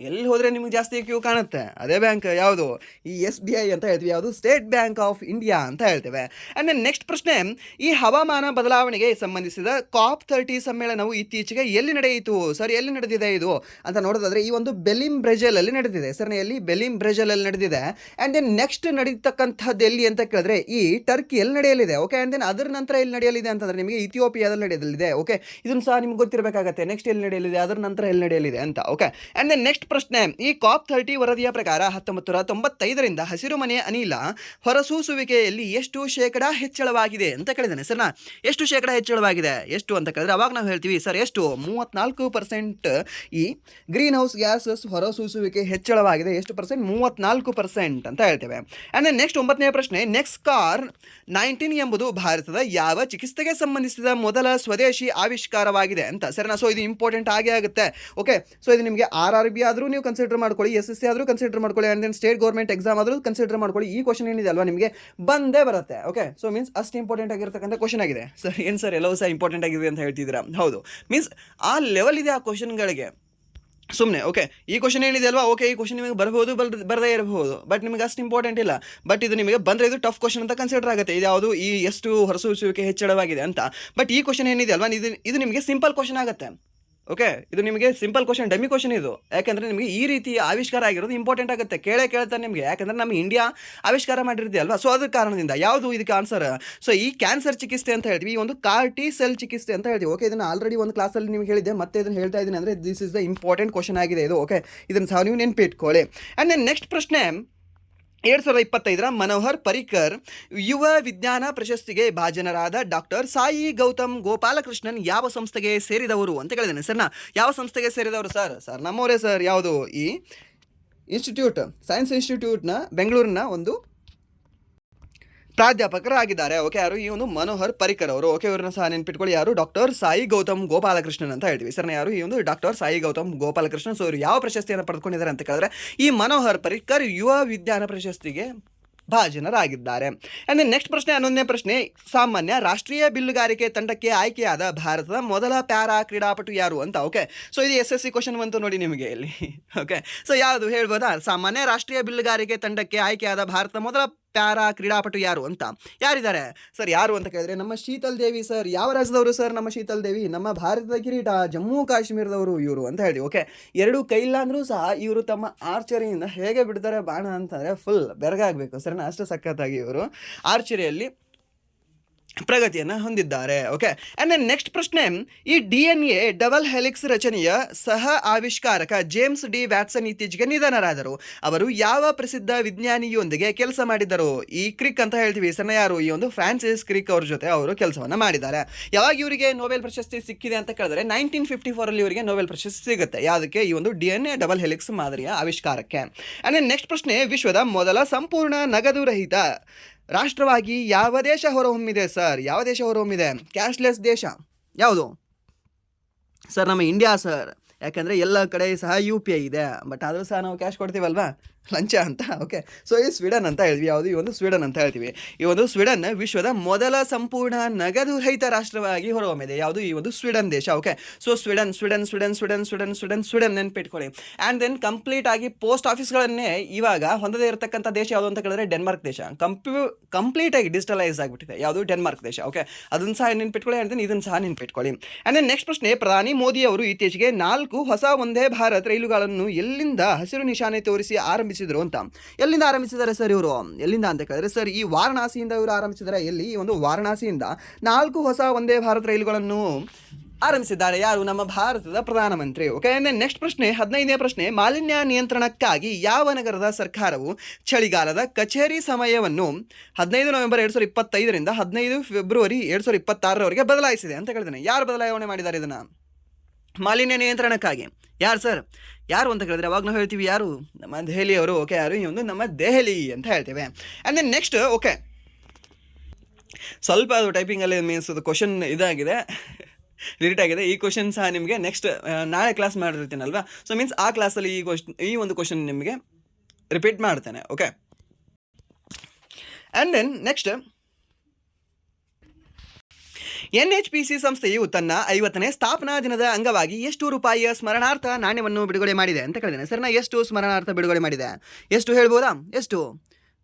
ಎಲ್ಲಿ ಹೋದರೆ ನಿಮಗೆ ಜಾಸ್ತಿ ಕ್ಯೂ ಕಾಣುತ್ತೆ, ಅದೇ ಬ್ಯಾಂಕ್. ಯಾವುದು? ಈ SBI ಅಂತ ಹೇಳ್ತೀವಿ. ಯಾವುದು? ಸ್ಟೇಟ್ ಬ್ಯಾಂಕ್ ಆಫ್ ಇಂಡಿಯಾ ಅಂತ ಹೇಳ್ತೇವೆ. ಆ್ಯಂಡ್ ದೆನ್ ನೆಕ್ಸ್ಟ್ ಪ್ರಶ್ನೆ, ಈ ಹವಾಮಾನ ಬದಲಾವಣೆಗೆ ಸಂಬಂಧಿಸಿದ COP30 ಸಮ್ಮೇಳನವು ಇತ್ತೀಚೆಗೆ ಎಲ್ಲಿ ನಡೆಯಿತು ಸರ್? ಎಲ್ಲಿ ನಡೆದಿದೆ ಇದು ಅಂತ ನೋಡೋದಾದರೆ ಈ ಒಂದು ಬೆಲಿಮ್ ಬ್ರೆಜಿಲಲ್ಲಿ ನಡೆದಿದೆ ಸರ್. ಎಲ್ಲಿ? ಬೆಲಿಮ್ ಬ್ರೆಜಿಲಲ್ಲಿ ನಡೆದಿದೆ. ಆ್ಯಂಡ್ ದೆನ್ ನೆಕ್ಸ್ಟ್ ನಡೀತಕ್ಕಂಥದ್ದು ಎಲ್ಲಿ ಅಂತ ಕೇಳಿದ್ರೆ ಈ ಟರ್ಕಿಯಲ್ಲಿ ನಡೆಯಲಿದೆ. ಓಕೆ, ಆ್ಯಂಡ್ ದೆನ್ ಅದರ ನಂತರ ಎಲ್ಲಿ ನಡೆಯಲಿದೆ ಅಂತಂದರೆ ನಿಮಗೆ ಇಥಿಯೋಪಿಯಾದಲ್ಲಿ ನಡೆಯಲಿದೆ. ಓಕೆ, ಇದನ್ನು ಸಹ ನಿಮ್ಗೆ ಗೊತ್ತಿರಬೇಕಾಗತ್ತೆ. ನೆಕ್ಸ್ಟ್ ಎಲ್ಲಿ ನಡೆಯಲಿದೆ, ಅದರ ನಂತರ ಎಲ್ಲಿ ನಡೆಯಲಿದೆ ಅಂತ. ಓಕೆ, ಆ್ಯಂಡ್ ದೆನ್ ನೆಕ್ಸ್ಟ್ ಪ್ರಶ್ನೆ, ಈ COP30 ವರದಿಯ ಪ್ರಕಾರ 1995ರಿಂದ ಹಸಿರುಮನೆ ಅನಿಲ ಹೊರಸೂಸುವಿಕೆಯಲ್ಲಿ ಎಷ್ಟು ಶೇಕಡಾ ಹೆಚ್ಚಳವಾಗಿದೆ ಅಂತ ಕೇಳಿದ್ದಾನೆ ಸರ್ನಾ. ಎಷ್ಟು ಶೇಕಡಾ ಹೆಚ್ಚಳವಾಗಿದೆ? ಎಷ್ಟು ಅಂತ ಕೇಳಿದ್ರೆ ಅವಾಗ ನಾವು ಹೇಳ್ತೀವಿ ಸರ್ ಎಷ್ಟು? 34% ಈ ಗ್ರೀನ್ ಹೌಸ್ ಗ್ಯಾಸಸ್ ಹೊರಸೂಸುವಿಕೆ ಹೆಚ್ಚಳವಾಗಿದೆ. ಎಷ್ಟು ಪರ್ಸೆಂಟ್? 34% ಅಂತ ಹೇಳ್ತೇವೆ. ಆ್ಯಂಡ್ ದೆನ್ ನೆಕ್ಸ್ಟ್ 9ನೇ ಪ್ರಶ್ನೆ, ನೆಕ್ಸ್ಕಾರ್ 19 ಎಂಬುದು ಭಾರತದ ಯಾವ ಚಿಕಿತ್ಸೆಗೆ ಸಂಬಂಧಿಸಿದ ಮೊದಲ ಸ್ವದೇಶಿ ಆವಿಷ್ಕಾರವಾಗಿದೆ ಅಂತ ಸರ್ನಾ. ಸೊ ಇದು ಇಂಪಾರ್ಟೆಂಟ್ ಆಗೇ ಆಗುತ್ತೆ. ಓಕೆ, ಸೊ ಇದು ನಿಮಗೆ RRB ಆದರೂ ನೀವು ಕನ್ಸಿಡರ್ ಮಾಡ್ಕೊಳ್ಳಿ, SSC ಆದರೂ ಕನ್ಸಿಡರ್ ಮಾಡ್ಕೊಳ್ಳಿ, and then state government exam ಆದರೂ ಕನ್ಸಿಡರ್ ಮಾಡ್ಕೊಳ್ಳಿ. ಈ ಕ್ವಶನ್ ಏನಿದೆ ಅಲ್ವಾ ನಿಮಗೆ ಬಂದೇ ಬರುತ್ತೆ. ಓಕೆ, ಸೊ ಮೀನ್ಸ್ ಅಷ್ಟು ಇಂಪಾರ್ಟೆಂಟ್ ಆಗಿರ್ತಕ್ಕಂಥ ಕ್ವಶನ್ ಆಗಿದೆ ಸರ್. ಏನು ಸರ್ ಎಲ್ಲವೂ ಸಹ ಇಂಪಾರ್ಟೆಂಟ್ ಆಗಿದೆ ಅಂತ ಹೇಳ್ತಿದ್ದೀರಾ? ಹೌದು, ಮೀನ್ಸ್ ಆ ಲೆವೆಲ್ ಇದೆ ಆ ಕ್ವಶನ್ಗಳಿಗೆ. ಸುಮ್ಮನೆ ಓಕೆ, ಈ ಕ್ವಶನ್ ಏನಿದೆ ಅಲ್ವಾ, ಓಕೆ ಈ ಕ್ವಶನ್ ನಿಮಗೆ ಬರ್ಬೋದು, ಬರದೇ ಇರಬಹುದು, ಬಟ್ ನಿಮಗೆ ಅಷ್ಟು ಇಂಪಾರ್ಟೆಂಟ್ ಇಲ್ಲ. ಬಟ್ ಇದು ನಿಮಗೆ ಬಂದರೆ ಇದು ಟಫ್ ಕ್ವಶನ್ ಅಂತ ಕನ್ಸಿಡರ್ ಆಗುತ್ತೆ. ಇದು ಯಾವುದು? ಈ ಎಷ್ಟು ಹೊರಸೂಸುವಿಕೆ ಹೆಚ್ಚಳವಾಗಿದೆ ಅಂತ. ಬಟ್ ಈ ಕ್ವಶನ್ ಏನಿದೆ ಅಲ್ವಾ, ಇದು ನಿಮಗೆ ಸಿಂಪಲ್ ಕ್ವಶನ್ ಆಗುತ್ತೆ. ಓಕೆ, ಇದು ನಿಮಗೆ ಸಿಂಪಲ್ ಕ್ವಶನ್, ಡಮ್ಮಿ ಕ್ವಶನ್ ಇದು. ಯಾಕೆಂದರೆ ನಿಮಗೆ ಈ ರೀತಿ ಆವಿಷ್ಕಾರ ಆಗಿರೋದು ಇಂಪಾರ್ಟೆಂಟ್ ಆಗುತ್ತೆ. ಕೇಳ್ತಾರೆ ನಿಮಗೆ, ಯಾಕಂದರೆ ನಮ್ಮ ಇಂಡಿಯಾ ಆವಿಷ್ಕಾರ ಮಾಡಿರುತ್ತೆ ಅಲ್ವಾ. ಸೊ ಅದ್ರ ಕಾರಣದಿಂದ ಯಾವುದು ಇದಕ್ಕೆ ಆನ್ಸರ್? ಸೊ ಈ ಕ್ಯಾನ್ಸರ್ ಚಿಕಿತ್ಸೆ ಅಂತ ಹೇಳ್ತೀವಿ, ಈ ಒಂದು CAR-T ಸೆಲ್ ಚಿಕಿತ್ಸೆ ಅಂತ ಹೇಳ್ತೀವಿ. ಓಕೆ, ಇದನ್ನು ಆಲ್ರೆಡಿ ಒಂದು ಕ್ಲಾಸಲ್ಲಿ ನಿಮಗೆ ಹೇಳಿದ್ದೆ, ಮತ್ತೆ ಇದನ್ನು ಹೇಳ್ತಾ ಇದ್ದೀನಿ ಅಂದರೆ this is the important question ಆಗಿದೆ ಇದು. ಓಕೆ, ಇದನ್ನು ಸಹ ನೀವು ನೆನಪಿಟ್ಕೊಳ್ಳಿ. ಆ್ಯಂಡ್ ದೆನ್ ನೆಕ್ಸ್ಟ್ ಪ್ರಶ್ನೆ, 2025ರ ಮನೋಹರ್ ಪರಿಕರ್ ಯುವ ವಿಜ್ಞಾನ ಪ್ರಶಸ್ತಿಗೆ ಭಾಜನರಾದ ಡಾಕ್ಟರ್ ಸಾಯಿ ಗೌತಮ್ ಗೋಪಾಲಕೃಷ್ಣನ್ ಯಾವ ಸಂಸ್ಥೆಗೆ ಸೇರಿದವರು ಅಂತ ಕೇಳಿದ್ದೇನೆ ಸರ್ನಾ. ಯಾವ ಸಂಸ್ಥೆಗೆ ಸೇರಿದವರು ಸರ್? ನಮ್ಮವರೇ ಸರ್. ಯಾವುದು? ಈ ಇನ್ಸ್ಟಿಟ್ಯೂಟ್, ಸೈನ್ಸ್ ಇನ್ಸ್ಟಿಟ್ಯೂಟ್ನ ಬೆಂಗಳೂರಿನ ಒಂದು ಪ್ರಾಧ್ಯಾಪಕರಾಗಿದ್ದಾರೆ. ಓಕೆ, ಯಾರು? ಈ ಒಂದು ಮನೋಹರ್ ಪರಿಕರ್ ಅವರು. ಓಕೆ, ಇವ್ರನ್ನ ಸಹ ನೆನ್ಪಿಟ್ಕೊಳ್ಳಿ. ಯಾರು? ಡಾಕ್ಟರ್ ಸಾಯಿ ಗೌತಮ್ ಗೋಪಾಲಕೃಷ್ಣನ್ ಅಂತ ಹೇಳ್ತೀವಿ ಸರ್ನ. ಯಾರು? ಈ ಒಂದು ಡಾಕ್ಟರ್ ಸಾಯಿ ಗೌತಮ್ ಗೋಪಾಲಕೃಷ್ಣನ್. ಸೊ ಇವರು ಯಾವ ಪ್ರಶಸ್ತಿಯನ್ನು ಪಡೆದುಕೊಂಡಿದ್ದಾರೆ ಅಂತ ಕೇಳಿದ್ರೆ ಈ ಮನೋಹರ್ ಪರಿಕರ್ ಯುವ ವಿಜ್ಞಾನ ಪ್ರಶಸ್ತಿಗೆ ಭಾಜನರಾಗಿದ್ದಾರೆ. ಆ್ಯಂಡ್ ದೆನ್ ನೆಕ್ಸ್ಟ್ ಪ್ರಶ್ನೆ, 11ನೇ ಪ್ರಶ್ನೆ, ಸಾಮಾನ್ಯ ರಾಷ್ಟ್ರೀಯ ಬಿಲ್ಲುಗಾರಿಕೆ ತಂಡಕ್ಕೆ ಆಯ್ಕೆಯಾದ ಭಾರತದ ಮೊದಲ ಪ್ಯಾರಾ ಕ್ರೀಡಾಪಟು ಯಾರು ಅಂತ. ಓಕೆ, ಸೊ ಇದು SSC ಕ್ವಶನ್ ಬಂತು ನೋಡಿ ನಿಮಗೆ ಇಲ್ಲಿ. ಓಕೆ, ಸೊ ಯಾವುದು ಹೇಳ್ಬೋದಾ? ಸಾಮಾನ್ಯ ರಾಷ್ಟ್ರೀಯ ಬಿಲ್ಲುಗಾರಿಕೆ ತಂಡಕ್ಕೆ ಆಯ್ಕೆಯಾದ ಭಾರತದ ಮೊದಲ ಪ್ಯಾರಾ ಕ್ರೀಡಾಪಟು ಯಾರು ಅಂತ. ಯಾರಿದ್ದಾರೆ ಸರ್? ಯಾರು ಅಂತ ಕೇಳಿದ್ರೆ ನಮ್ಮ ಶೀತಲ್ ದೇವಿ ಸರ್. ಯಾವ ರಾಜ್ಯದವರು ಸರ್ ನಮ್ಮ ಶೀತಲ್ ದೇವಿ? ನಮ್ಮ ಭಾರತದ ಕಿರೀಟ, ಜಮ್ಮು ಕಾಶ್ಮೀರದವರು ಇವರು ಅಂತ ಹೇಳಿ. ಓಕೆ, ಎರಡು ಕೈ ಇಲ್ಲ ಅಂದರೂ ಸಹ ಇವರು ತಮ್ಮ ಆರ್ಚರಿಯಿಂದ ಹೇಗೆ ಬಿಡ್ತಾರೆ ಬಾಣ ಅಂತಂದರೆ ಫುಲ್ ಬೆರಗಾಗಬೇಕು ಸರ್. ಅಷ್ಟು ಸಖತ್ತಾಗಿ ಇವರು ಆರ್ಚರಿಯಲ್ಲಿ ಪ್ರಗತಿಯನ್ನು ಹೊಂದಿದ್ದಾರೆ. ಓಕೆ, ಆ್ಯಂಡ್ ದೆನ್ ನೆಕ್ಸ್ಟ್ ಪ್ರಶ್ನೆ, ಈ DNA ಡಬಲ್ ಹೆಲಿಕ್ಸ್ ರಚನೆಯ ಸಹ ಆವಿಷ್ಕಾರಕ ಜೇಮ್ಸ್ ಡಿ ವ್ಯಾಟ್ಸನ್ ಇತ್ತೀಚೆಗೆ ನಿಧನರಾದರು. ಅವರು ಯಾವ ಪ್ರಸಿದ್ಧ ವಿಜ್ಞಾನಿಯೊಂದಿಗೆ ಕೆಲಸ ಮಾಡಿದರು? ಈ ಕ್ರಿಕ್ ಅಂತ ಹೇಳ್ತೀವಿ ಸರ್. ಯಾರು? ಈ ಒಂದು ಫ್ರಾನ್ಸಿಸ್ ಕ್ರಿಕ್ ಅವ್ರ ಜೊತೆ ಅವರು ಕೆಲಸವನ್ನು ಮಾಡಿದ್ದಾರೆ. ಯಾವಾಗ ಇವರಿಗೆ ನೊಬೆಲ್ ಪ್ರಶಸ್ತಿ ಸಿಕ್ಕಿದೆ ಅಂತ ಕೇಳಿದ್ರೆ 1954 ಇವರಿಗೆ ನೊಬೆಲ್ ಪ್ರಶಸ್ತಿ ಸಿಗುತ್ತೆ. ಯಾವುದಕ್ಕೆ? ಈ ಒಂದು DNA ಡಬಲ್ ಹೆಲಿಕ್ಸ್ ಮಾದರಿಯ ಆವಿಷ್ಕಾರಕ್ಕೆ. ಆ್ಯಂಡ್ ದೆನ್ ನೆಕ್ಸ್ಟ್ ಪ್ರಶ್ನೆ, ವಿಶ್ವದ ಮೊದಲ ಸಂಪೂರ್ಣ ನಗದು ರಹಿತ ರಾಷ್ಟ್ರವಾಗಿ ಯಾವ ದೇಶ ಹೊರಹೊಮ್ಮಿದೆ ಸರ್? ಯಾವ ದೇಶ ಹೊರಹೊಮ್ಮಿದೆ? ಕ್ಯಾಶ್ಲೆಸ್ ದೇಶ ಯಾವುದು ಸರ್? ನಮ್ಮ ಇಂಡಿಯಾ ಸರ್. ಯಾಕಂದರೆ ಎಲ್ಲ ಕಡೆ ಸಹ UPI ಇದೆ, ಬಟ್ ಆದರೂ ಸಹ ನಾವು ಕ್ಯಾಶ್ ಕೊಡ್ತೀವಲ್ವಾ. ಲಂಚ ಅಂತ. ಓಕೆ, ಸೊ ಈ ಸ್ವೀಡನ್ ಅಂತ ಹೇಳ್ತೀವಿ. ಯಾವುದು? ಈ ಒಂದು ಸ್ವೀಡನ್ ಅಂತ ಹೇಳ್ತೀವಿ. ಈ ಒಂದು ಸ್ವೀಡನ್ ವಿಶ್ವದ ಮೊದಲ ಸಂಪೂರ್ಣ ನಗದು ರಹಿತ ರಾಷ್ಟ್ರವಾಗಿ ಹೊರಹೊಮ್ಮಿದೆ. ಯಾವುದು? ಈ ಒಂದು ಸ್ವೀಡನ್ ದೇಶ. Okay, so Sweden Sweden Sweden Sweden Sweden Sweden Sweden ನೆನ್ಪಿಟ್ಕೊಳ್ಳಿ. ಆ್ಯಂಡ್ ದೆನ್ ಕಂಪ್ಲೀಟ್ ಆಗಿ ಪೋಸ್ಟ್ ಆಫೀಸ್ಗಳನ್ನೇ ಇವಾಗ ಹೊಂದದೇ ಇರತಕ್ಕಂಥ ದೇಶ ಯಾವುದು ಅಂತ ಕೇಳಿದ್ರೆ ಡೆನ್ಮಾರ್ಕ್ ದೇಶ. ಕಂಪ್ಲೀಟ್ ಆಗಿ ಡಿಜಿಟಲೈಸ್ ಆಗಿಬಿಟ್ಟಿದೆ. ಯಾವುದು? ಡೆನ್ಮಾರ್ಕ್ ದೇಶ. ಓಕೆ, ಅದನ್ನು ಸಹ ನೆನ್ಪಿಟ್ಕೊಳ್ಳಿ. ಆ್ಯಂಡ್ ದೆನ್ ಇದನ್ನು ಸಹ ನೆನ್ಪಿಟ್ಕೊಳ್ಳಿ. ಆ್ಯಂಡ್ ದೆನ್ ನೆಕ್ಸ್ಟ್ ಪ್ರಶ್ನೆ, ಪ್ರಧಾನಿ ಮೋದಿ ಅವರು ಇತ್ತೀಚೆಗೆ 4 ಹೊಸ ವಂದೇ ಭಾರತ್ ರೈಲುಗಳನ್ನು ಎಲ್ಲಿಂದ ಹಸಿರು ನಿಶಾನೆ ತೋರಿಸಿ ಆರಂಭಿಸಿದ್ರು ಅಂತ. ಎಲ್ಲಿಂದ ಆರಂಭಿಸಿದ್ದಾರೆ ಸರ್ ಇವರು? ಎಲ್ಲಿಂದ ಅಂತ ಕೇಳಿದ್ರೆ ಸರ್ ಈ ವಾರಣಾಸಿಯಿಂದ ಇವರು ಆರಂಭಿಸಿದ್ದಾರೆ. ಎಲ್ಲಿ? ಈ ಒಂದು ವಾರಣಾಸಿಯಿಂದ 4 ಹೊಸ ವಂದೇ ಭಾರತ್ ರೈಲುಗಳನ್ನು ಆರಂಭಿಸಿದ್ದಾರೆ. ಯಾರು? ನಮ್ಮ ಭಾರತದ ಪ್ರಧಾನಮಂತ್ರಿ. ಓಕೆ, ನೆಕ್ಸ್ಟ್ ಪ್ರಶ್ನೆ, 15ನೇ ಪ್ರಶ್ನೆ, ಮಾಲಿನ್ಯ ನಿಯಂತ್ರಣಕ್ಕಾಗಿ ಯಾವ ನಗರದ ಸರ್ಕಾರವು ಚಳಿಗಾಲದ ಕಚೇರಿ ಸಮಯವನ್ನು 15 ನವೆಂಬರ್ 2025ರಿಂದ 15 ಫೆಬ್ರವರಿ 2026ರವರೆಗೆ ಬದಲಾಯಿಸಿದೆ ಅಂತ ಹೇಳಿದ್ದೇನೆ. ಯಾರು ಬದಲಾವಣೆ ಮಾಡಿದ್ದಾರೆ ಇದನ್ನು? ಮಾಲಿನ್ಯ ನಿಯಂತ್ರಣಕ್ಕಾಗಿ ಯಾರು ಸರ್? ಯಾರು ಅಂತ ಕೇಳಿದ್ರೆ ಅವಾಗ ನಾವು ಹೇಳ್ತೀವಿ ಯಾರು? ನಮ್ಮ ದೆಹಲಿಯವರು. ಓಕೆ, ಯಾರು? ಈ ಒಂದು ನಮ್ಮ ದೆಹಲಿ ಅಂತ ಹೇಳ್ತೇವೆ. ಆ್ಯಂಡ್ ದೆನ್ ನೆಕ್ಸ್ಟ್, ಓಕೆ, ಸ್ವಲ್ಪ ಅದು ಟೈಪಿಂಗಲ್ಲಿ ಮೀನ್ಸ್ ಅದು ಕ್ವಶನ್ ಇದಾಗಿದೆ, ರಿಲೇಟ್ ಆಗಿದೆ. ಈ ಕ್ವಶನ್ ಸಹ ನಿಮಗೆ ನೆಕ್ಸ್ಟ್ ನಾಳೆ ಕ್ಲಾಸ್ ಮಾಡಿರ್ತೀನಲ್ವಾ, ಸೊ ಮೀನ್ಸ್ ಆ ಕ್ಲಾಸಲ್ಲಿ ಈ ಒಂದು ಕ್ವಶನ್ ನಿಮಗೆ ರಿಪೀಟ್ ಮಾಡ್ತೇನೆ. Okay, and then next, NHPC ಸಂಸ್ಥೆಯು ತನ್ನ 50ನೇ ಸ್ಥಾಪನಾ ದಿನದ ಅಂಗವಾಗಿ ಎಷ್ಟು ರೂಪಾಯಿಯ ಸ್ಮರಣಾರ್ಥ ನಾಣ್ಯವನ್ನು ಬಿಡುಗಡೆ ಮಾಡಿದೆ ಅಂತ ಕೇಳಿದ್ದೇನೆ. ಸರ್, ಎಷ್ಟು ಸ್ಮರಣಾರ್ಥ ಬಿಡುಗಡೆ ಮಾಡಿದೆ? ಎಷ್ಟು ಹೇಳ್ಬೋದಾ? ಎಷ್ಟು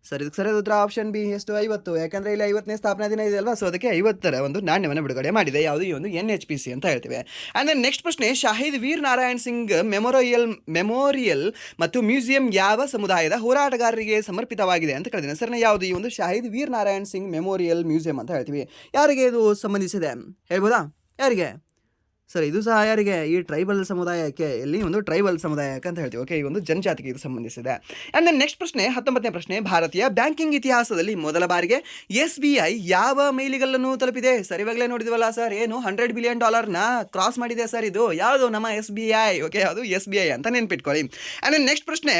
ಸರ್? ಇದಕ್ಕೆ ಸರಿಯಾದ ಉತ್ತರ ಆಪ್ಷನ್ ಬಿ. ಎಷ್ಟು? 50. ಯಾಕಂದರೆ ಇಲ್ಲಿ 50ನೇ ಸ್ಥಾಪನಾ ದಿನ ಇದೆ ಅಲ್ವಾ, ಸೊ ಅದಕ್ಕೆ 50ರ ಒಂದು ನಾಣ್ಯವನ್ನು ಬಿಡುಗಡೆ ಮಾಡಿದೆ. ಯಾವುದು? ಈ ಒಂದು NHPC ಅಂತ ಹೇಳ್ತೀವಿ. ಆ್ಯಂಡ್ ದೆನ್ ನೆಕ್ಸ್ಟ್ ಪ್ರಶ್ನೆ, ಶಾಹಿದ್ ವೀರ್ ನಾರಾಯಣ್ ಸಿಂಗ್ ಮೆಮೋರಿಯಲ್ ಮತ್ತು ಮ್ಯೂಸಿಯಂ ಯಾವ ಸಮುದಾಯದ ಹೋರಾಟಗಾರರಿಗೆ ಸಮರ್ಪಿತವಾಗಿದೆ ಅಂತ ಕೇಳಿದ್ದೇನೆ. ಸರ್, ಯಾವುದು? ಈ ಒಂದು ಶಾಹಿದ್ ವೀರ್ ನಾರಾಯಣ್ ಸಿಂಗ್ ಮೆಮೋರಿಯಲ್ ಮ್ಯೂಸಿಯಂ ಅಂತ ಹೇಳ್ತೀವಿ. ಯಾರಿಗೆ ಇದು ಸಂಬಂಧಿಸಿದೆ ಹೇಳ್ಬೋದಾ? ಯಾರಿಗೆ ಸರ್? ಇದು ಸಹ ಯಾರಿಗೆ? ಈ ಟ್ರೈಬಲ್ ಸಮುದಾಯಕ್ಕೆ. ಎಲ್ಲಿ? ಒಂದು ಟ್ರೈಬಲ್ ಸಮುದಾಯಕ್ಕೆ ಅಂತ ಹೇಳ್ತೀವಿ. ಓಕೆ, ಈ ಒಂದು ಜನಜಾತಿಗೆ ಇದು ಸಂಬಂಧಿಸಿದೆ. ಆ್ಯಂಡ್ ದೆನ್ ನೆಕ್ಸ್ಟ್ ಪ್ರಶ್ನೆ, 19ನೇ ಪ್ರಶ್ನೆ, ಭಾರತೀಯ ಬ್ಯಾಂಕಿಂಗ್ ಇತಿಹಾಸದಲ್ಲಿ ಮೊದಲ ಬಾರಿಗೆ SBI ಯಾವ ಮೈಲಿಗಲ್ಲನ್ನು ತಲುಪಿದೆ? ಸರ್, ಇವಾಗಲೇ ನೋಡಿದ್ವಲ್ಲ ಸರ್, ಏನು $100 ಬಿಲಿಯನ್ ಕ್ರಾಸ್ ಮಾಡಿದೆ ಸರ್. ಇದು ಯಾವುದು? ನಮ್ಮ SBI. ಓಕೆ, ಯಾವುದು? SBI ಅಂತ ನೆನ್ಪಿಟ್ಕೊಳ್ಳಿ. ಆ್ಯಂಡ್ ದೆನ್ ನೆಕ್ಸ್ಟ್ ಪ್ರಶ್ನೆ,